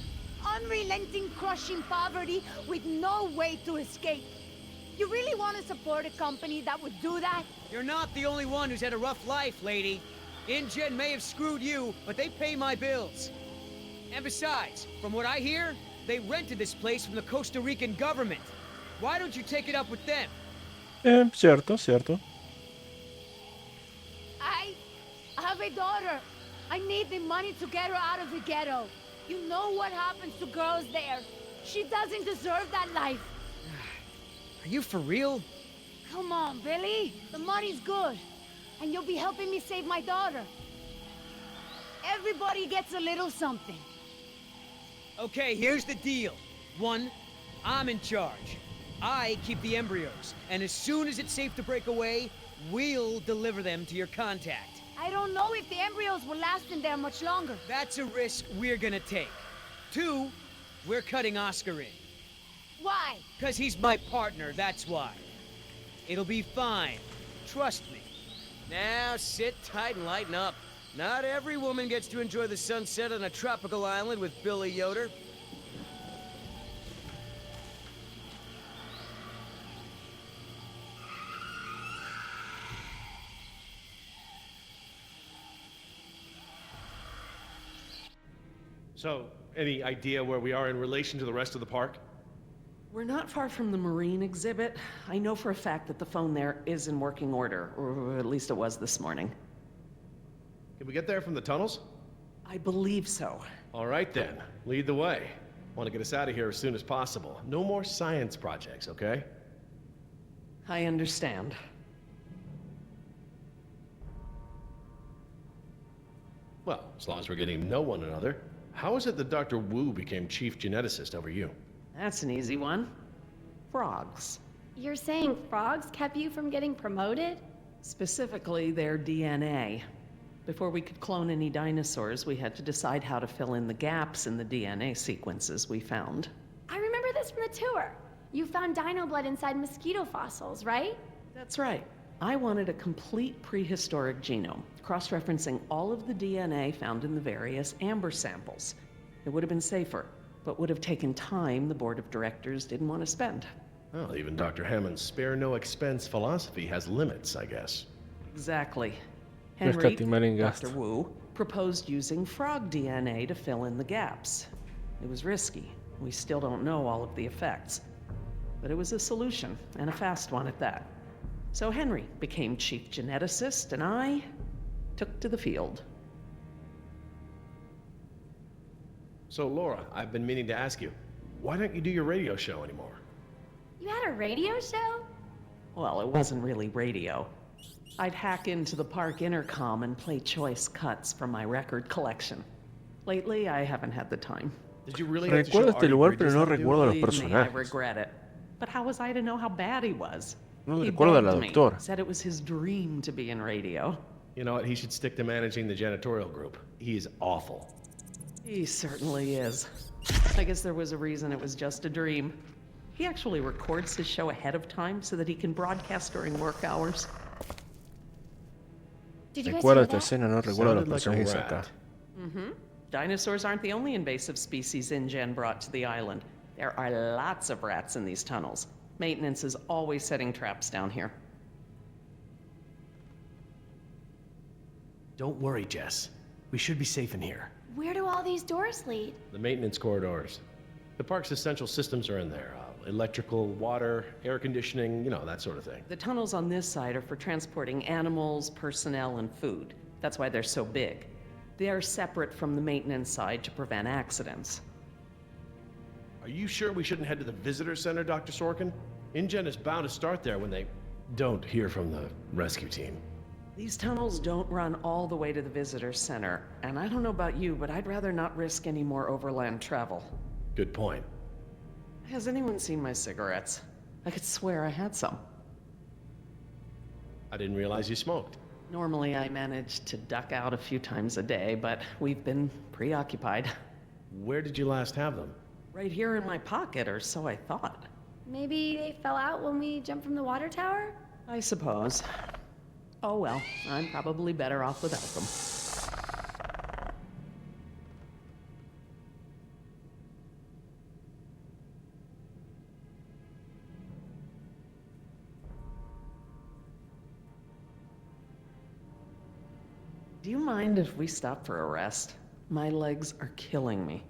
S3: Unrelenting, crushing poverty with no way to escape. You really want to support a company that would do that?
S7: You're not the only one who's had a rough life, lady. InGen may have screwed you, but they pay my bills. And besides, from what I hear, they rented this place from the Costa Rican government. Why don't you take it up with them?
S1: Cierto, cierto.
S3: I have a daughter. I need the money to get her out of the ghetto. You know what happens to girls there. She doesn't deserve that life.
S7: Are you for real?
S3: Come on, Billy. The money's good. And you'll be helping me save my daughter. Everybody gets a little something.
S7: Okay, here's the deal. 1, I'm in charge. I keep the embryos, and as soon as it's safe to break away, we'll deliver them to your contact.
S3: I don't know if the embryos will last in there much longer.
S7: That's a risk we're gonna take. 2, we're cutting Oscar in.
S3: Why?
S7: Because he's my partner, that's why. It'll be fine. Trust me. Now sit tight and lighten up. Not every woman gets to enjoy the sunset on a tropical island with Billy Yoder.
S4: So, any idea where we are in relation to the rest of the park?
S10: We're not far from the marine exhibit. I know for a fact that the phone there is in working order, or at least it was this morning.
S4: Can we get there from the tunnels?
S10: I believe so.
S4: All right then, lead the way. Want to get us out of here as soon as possible. No more science projects, okay?
S10: I understand.
S4: Well, as long as we're getting to know one another. How is it that Dr. Wu became chief geneticist over you?
S10: That's an easy one. Frogs.
S2: You're saying frogs kept you from getting promoted?
S10: Specifically, their DNA. Before we could clone any dinosaurs, we had to decide how to fill in the gaps in the DNA sequences we found.
S2: I remember this from the tour. You found dino blood inside mosquito fossils, right?
S10: That's right. I wanted a complete prehistoric genome, cross-referencing all of the DNA found in the various amber samples. It would have been safer, but would have taken time the board of directors didn't want to spend.
S4: Well, even Dr. Hammond's spare no expense philosophy has limits, I guess.
S10: Exactly.
S1: No
S10: Henry,
S1: escatimar en
S10: Dr.
S1: gasto.
S10: Wu, proposed using frog DNA to fill in the gaps. It was risky. We still don't know all of the effects. But it was a solution, and a fast one at that. So Henry became chief geneticist, and I took to the field.
S4: So, Laura, I've been meaning to ask you, why don't you do your radio show anymore?
S2: You had a radio show?
S10: Well, it wasn't really radio. I'd hack into the park intercom and play choice cuts from my record collection. Lately, I haven't had the time.
S4: Did you really have to show
S1: Recuerdo este
S4: Artie
S1: lugar,
S4: Bridges
S1: pero no
S4: how to do it?
S1: recuerdo los
S10: Believe me, I
S1: personajes.
S10: regret it. But how was I to know how bad he was?
S1: No
S10: He
S1: recuerdo a la
S10: begged me,
S1: doctora.
S10: said it was his dream to be in radio.
S4: You know what? He should stick to managing the janitorial group. He's awful.
S10: He certainly is. I guess there was a reason it was just a dream. He actually records his show ahead of time so that he can broadcast during work hours.
S2: Did you guys
S1: Recuerdo
S2: hear
S1: esta
S2: that?
S1: escena, no recuerdo los
S4: Sounded like a
S1: personajes
S4: rat.
S1: acá.
S10: Mm-hmm. Dinosaurs aren't the only invasive species InGen brought to the island. There are lots of rats in these tunnels. Maintenance is always setting traps down here.
S4: Don't worry, Jess. We should be safe in here.
S2: Where do all these doors lead?
S4: The maintenance corridors. The park's essential systems are in there. Electrical, water, air conditioning, you know, that sort of thing.
S10: The tunnels on this side are for transporting animals, personnel, and food. That's why they're so big. They are separate from the maintenance side to prevent accidents.
S4: Are you sure we shouldn't head to the visitor center, Dr. Sorkin? InGen is bound to start there when they don't hear from the rescue team.
S10: These tunnels don't run all the way to the visitor center, and I don't know about you, but I'd rather not risk any more overland travel.
S4: Good point.
S10: Has anyone seen my cigarettes? I could swear I had some.
S4: I didn't realize you smoked.
S10: Normally I manage to duck out a few times a day, but we've been preoccupied.
S4: Where did you last have them?
S10: Right here in my pocket, or so I thought.
S2: Maybe they fell out when we jumped from the water tower?
S10: I suppose. Oh well, I'm probably better off without them. Do you mind if we stop for a rest? My legs are killing me.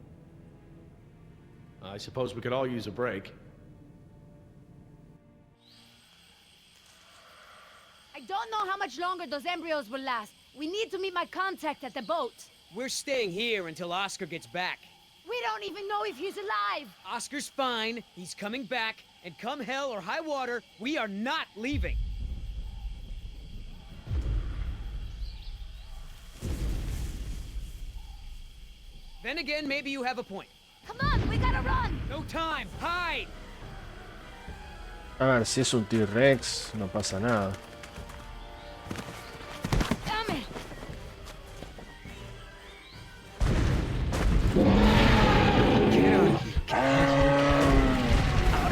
S4: I suppose we could all use a break.
S3: I don't know how much longer those embryos will last. We need to meet my contact at the boat.
S7: We're staying here until Oscar gets back.
S3: We don't even know if he's alive.
S7: Oscar's fine, he's coming back, and come hell or high water, we are not leaving. Then again, maybe you have a point.
S3: Come on, we gotta run!
S7: No time! Hide!
S1: A ver, si es un T-Rex, no pasa nada.
S3: Damn it!
S7: Get out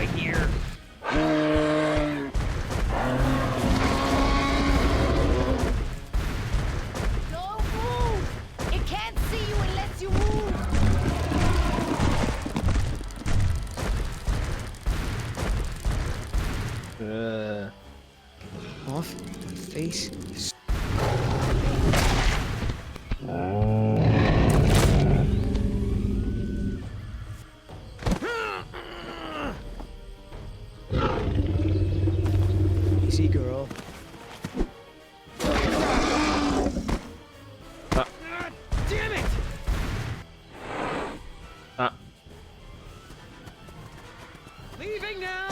S7: of here. Out of here.
S3: Don't move! It can't see you unless you move!
S7: Off my face. Easy, girl. Damn it!
S1: Ah,
S7: Leaving now!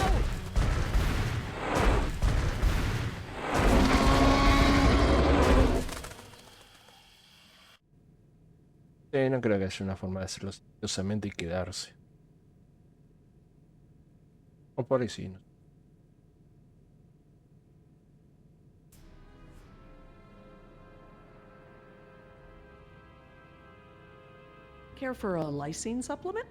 S1: no creo que haya una forma de hacerlo sigilosamente y quedarse. O por ahí sí, ¿no?
S10: Care for a lysine supplement?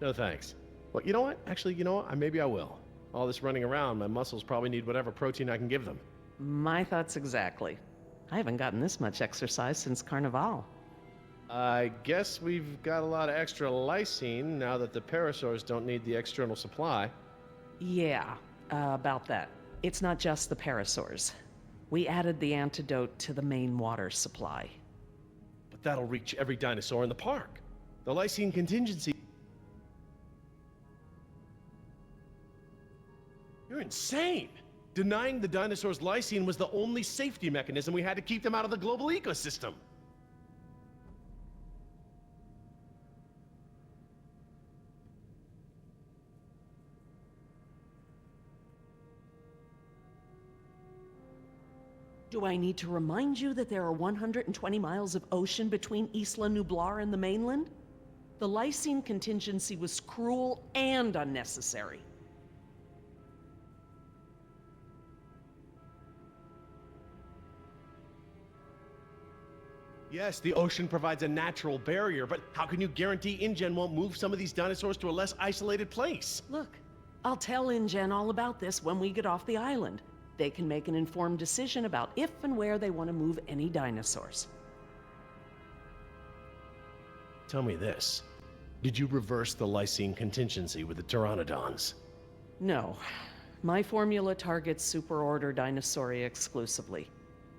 S4: No thanks. Well, you know what? Actually, you know what? Maybe I will. All this running around, my muscles probably need whatever protein I can give them.
S10: My thoughts exactly. I haven't gotten this much exercise since Carnival.
S4: I guess we've got a lot of extra lysine now that the parasaurs don't need the external supply.
S10: Yeah, about that. It's not just the parasaurs. We added the antidote to the main water supply.
S4: But that'll reach every dinosaur in the park. The lysine contingency... You're insane! Denying the dinosaurs lysine was the only safety mechanism we had to keep them out of the global ecosystem.
S10: Do I need to remind you that there are 120 miles of ocean between Isla Nublar and the mainland? The lysine contingency was cruel and unnecessary.
S4: Yes, the ocean provides a natural barrier, but how can you guarantee InGen won't move some of these dinosaurs to a less isolated place?
S10: Look, I'll tell InGen all about this when we get off the island. They can make an informed decision about if and where they want to move any dinosaurs.
S4: Tell me this. Did you reverse the lysine contingency with the pteranodons?
S10: No. My formula targets superorder Dinosauria exclusively.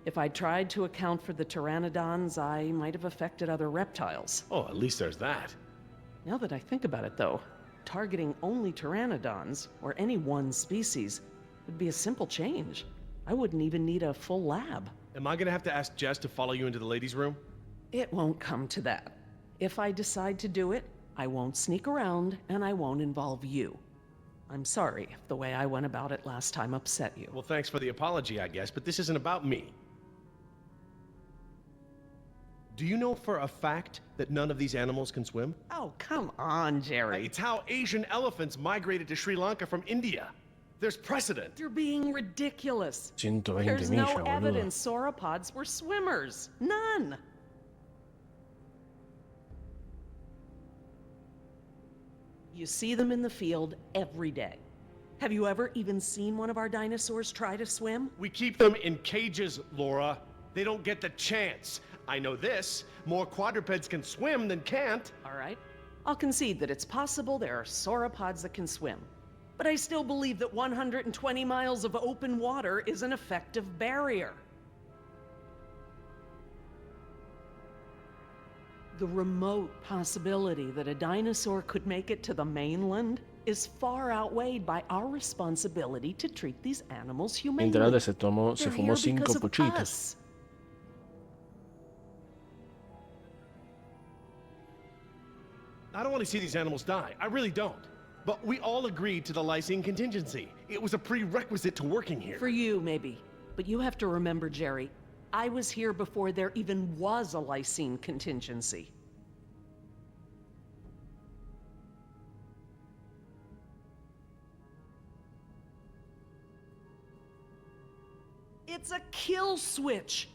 S10: If I'd tried to account for the pteranodons, I might have affected other reptiles.
S4: Oh, at least there's that.
S10: Now that I think about it, though, targeting only pteranodons, or any one species, would be a simple change. I wouldn't even need a full lab.
S4: Am I gonna have to ask Jess to follow you into the ladies' room?
S10: It won't come to that. If I decide to do it, I won't sneak around, and I won't involve you. I'm sorry if the way I went about it last time upset you.
S4: Well, thanks for the apology, I guess, but this isn't about me. Do you know for a fact that none of these animals can swim?
S10: Oh, come on, Jerry.
S4: It's how Asian elephants migrated to Sri Lanka from India. There's precedent.
S10: You're being ridiculous.
S1: 120
S10: There's
S1: millas,
S10: no
S1: boludo.
S10: evidence sauropods were swimmers. None. You see them in the field every day. Have you ever even seen one of our dinosaurs try to swim?
S4: We keep them in cages, Laura. They don't get the chance. I know this. More quadrupeds can swim than can't.
S10: All right. I'll concede that it's possible there are sauropods that can swim. But I still believe that 120 miles of open water is an effective barrier. The remote possibility that a dinosaur could make it to the mainland is far outweighed by our responsibility to treat these animals humanely.
S1: Mientras se tomó, se
S10: They're
S1: fumó
S10: here
S1: 5
S10: because of
S1: puchitos.
S10: us.
S4: I don't want to see these animals die. I really don't. But we all agreed to the lysine contingency. It was a prerequisite to working here.
S10: For you, maybe. But you have to remember, Jerry, I was here before there even was a lysine contingency. It's a kill switch.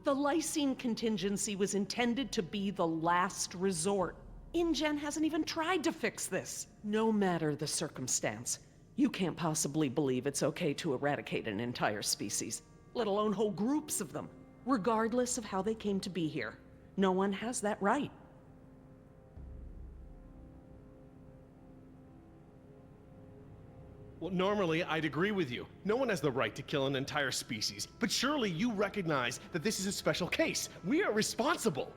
S10: The lysine contingency was intended to be the last resort. InGen hasn't even tried to fix this. No matter the circumstance, you can't possibly believe it's okay to eradicate an entire species, let alone whole groups of them, regardless of how they came to be here. No one has that right.
S9: Well, normally I'd agree with you. No one has the right to kill an entire species. But surely you recognize that this is a special case. We are responsible.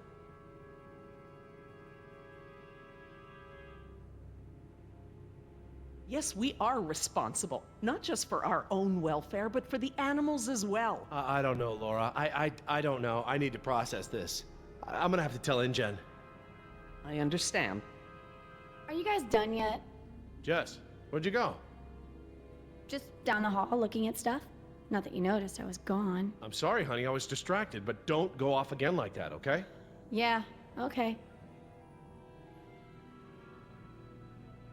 S10: Yes, we are responsible, not just for our own welfare, but for the animals as well.
S9: I don't know, Laura. I don't know. I need to process this. I'm gonna have to tell InGen.
S10: I understand.
S2: Are you guys done yet?
S9: Jess, where'd you go?
S2: Just down the hall looking at stuff? Not that you noticed I was gone.
S9: I'm sorry, honey. I was distracted, but don't go off again like that, okay?
S2: Yeah, okay.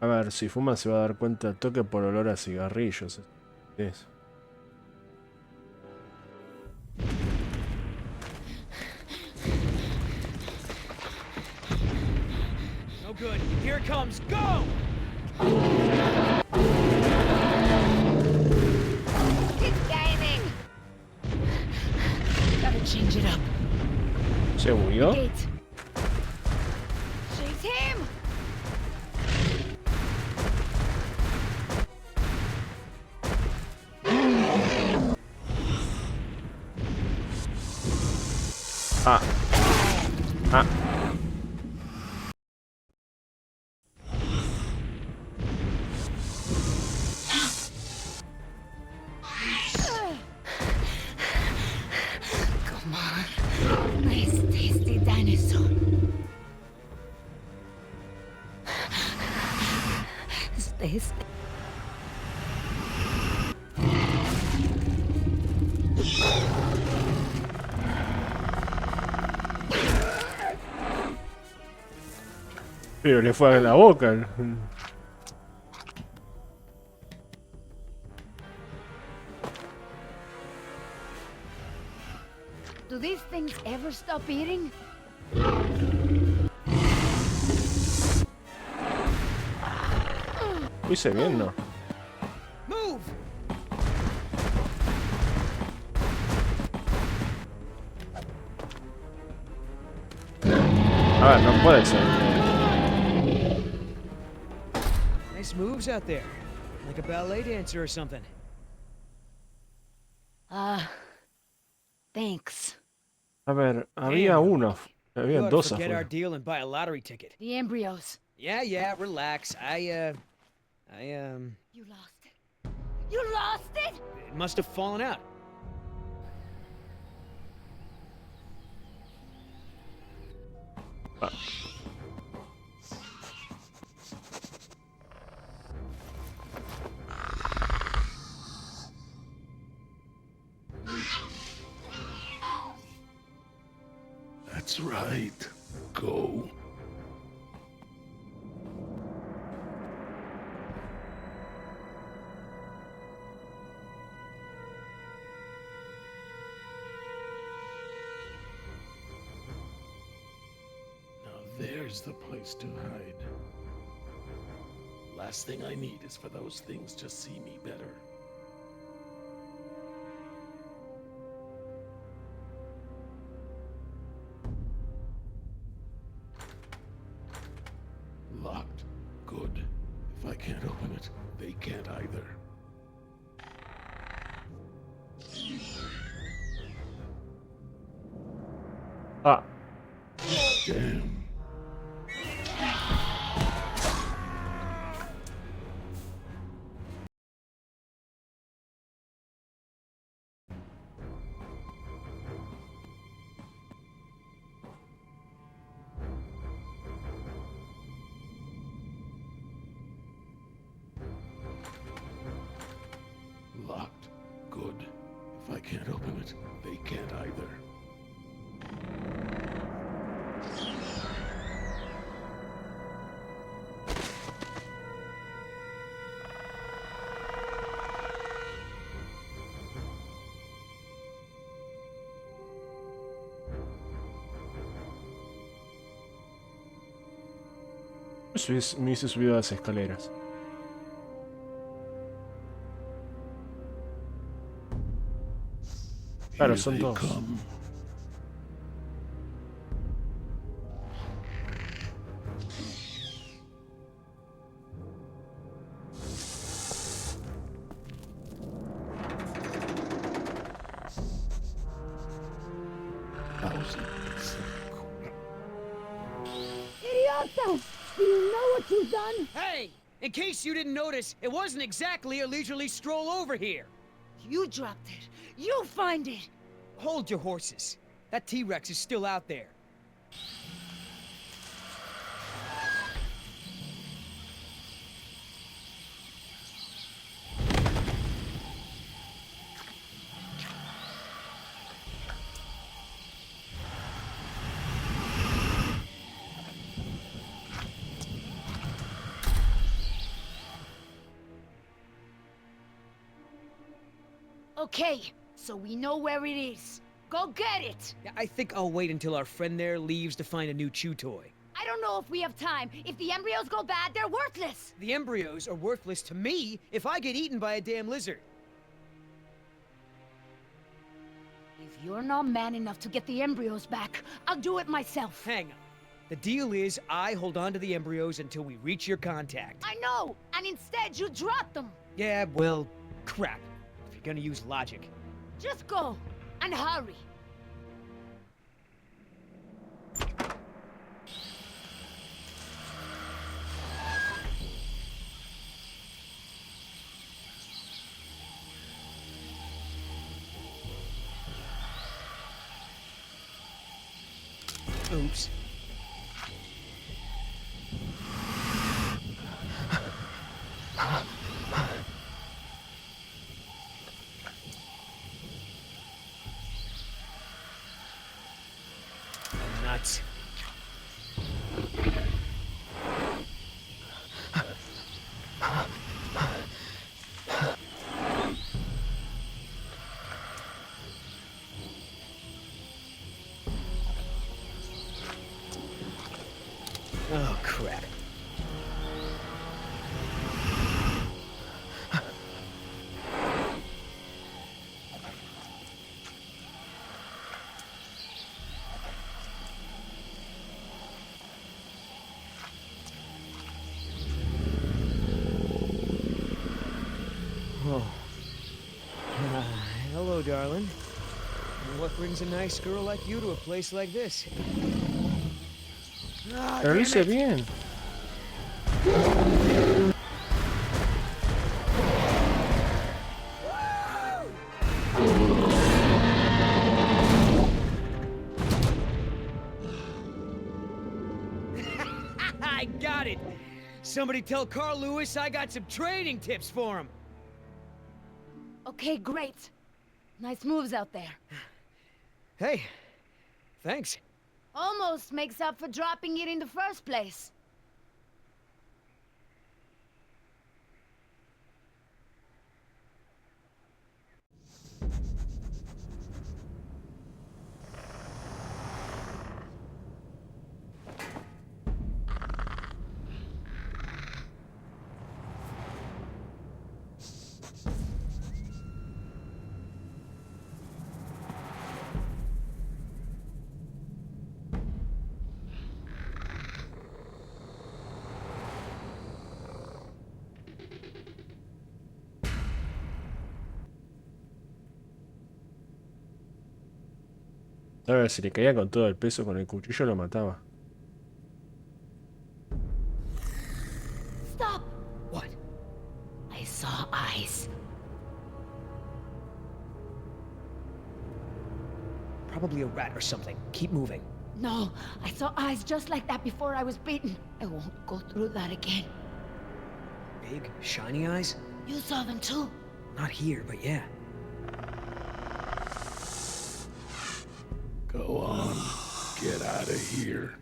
S1: A ver, si fuma se va a dar cuenta al toque por olor a cigarrillos. Es.
S7: No good. Here it comes. Go!
S3: It's gaining. Gotta change it up.
S1: ¿Se murió?
S3: Gate. Chase him.
S1: Ah. Ah.
S3: Come on. Nice, tasty dinosaur. Stay still.
S1: Pero le fue a la boca.
S3: Do these things ever stop eating?
S1: Lo hice bien, ¿no?
S7: Move!
S1: A ver, no puede ser.
S7: Nice moves out there. Like a ballet dancer or something.
S3: Thanks.
S1: A ver, había uno. Había
S7: You ought to
S1: dos
S7: forget our
S1: afuera.
S7: deal and buy a lottery ticket.
S3: The embryos.
S7: Yeah, relax.
S3: You lost it. You lost it?
S7: It must have fallen out.
S8: That's right. Go. Now there's the place to hide. Last thing I need is for those things to see me better. Locked. Good. If I can't open it, they can't either.
S1: Ah.
S8: Damn. Locked. Good. If I can't open it, they can't either.
S1: Me hubiese subido a las escaleras. Claro,
S8: Here
S1: son
S8: they
S1: dos.
S8: come.
S3: Idiota! Do you know what you've done?
S7: Hey! In case you didn't notice, it wasn't exactly a leisurely stroll over here.
S3: You dropped it. You find it.
S7: Hold your horses. That T-Rex is still out there.
S3: Okay, so we know where it is. Go get it!
S7: Yeah, I think I'll wait until our friend there leaves to find a new chew toy.
S3: I don't know if we have time. If the embryos go bad, they're worthless!
S7: The embryos are worthless to me if I get eaten by a damn lizard.
S3: If you're not man enough to get the embryos back, I'll do it myself.
S7: Hang on. The deal is I hold on to the embryos until we reach your contact.
S3: I know! And instead, you drop them!
S7: Yeah, well, crap. If you're gonna use logic.
S3: Just go! And hurry!
S7: Oops. Nuts. Oh, crap. Oh. Hello, darling. What brings a nice girl like you to a place like this? Ah,
S1: Pero lo
S7: damn
S1: hice
S7: it.
S1: bien.
S7: I got it! Somebody tell Carl Lewis I got some training tips for him!
S3: Okay, great. Nice moves out there.
S7: Hey, thanks.
S3: Almost makes up for dropping it in the first place.
S1: A ver, si le caía con todo el peso con el cuchillo lo mataba.
S3: Stop!
S7: What?
S3: I saw eyes.
S7: Probably a rat or something. Keep moving.
S3: No, I saw eyes just like that before I was beaten. I won't go through that again.
S7: Big, shiny eyes?
S3: You saw them too?
S7: Not here, but yeah.
S8: Go on. Get out of here.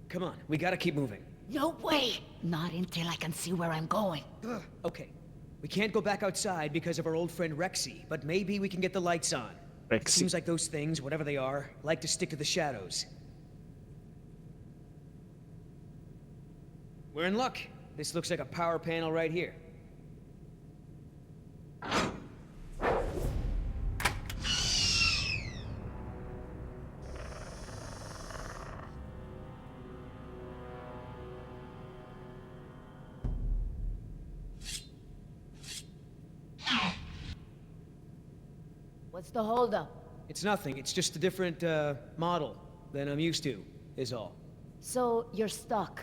S7: Come on, we gotta keep moving.
S3: No way! Not until I can see where I'm going.
S7: Okay, we We can't go back outside because of our old friend Rexy, but maybe we can get the lights on. It seems like those things, whatever they are, like to stick to the shadows. We're in luck. This looks like a power panel right here.
S3: What's the holdup?
S7: It's nothing. It's just a different, model than I'm used to, is all.
S3: So, you're stuck.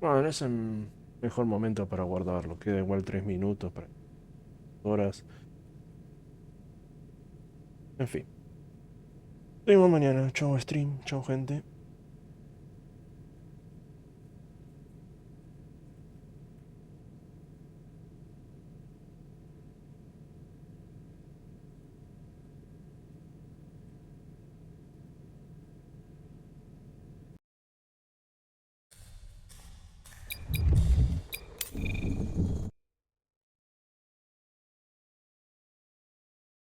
S1: Bueno, no es el mejor momento para guardarlo. Queda igual 3 minutos para horas. En fin. Seguimos mañana. Chau stream. Chau gente.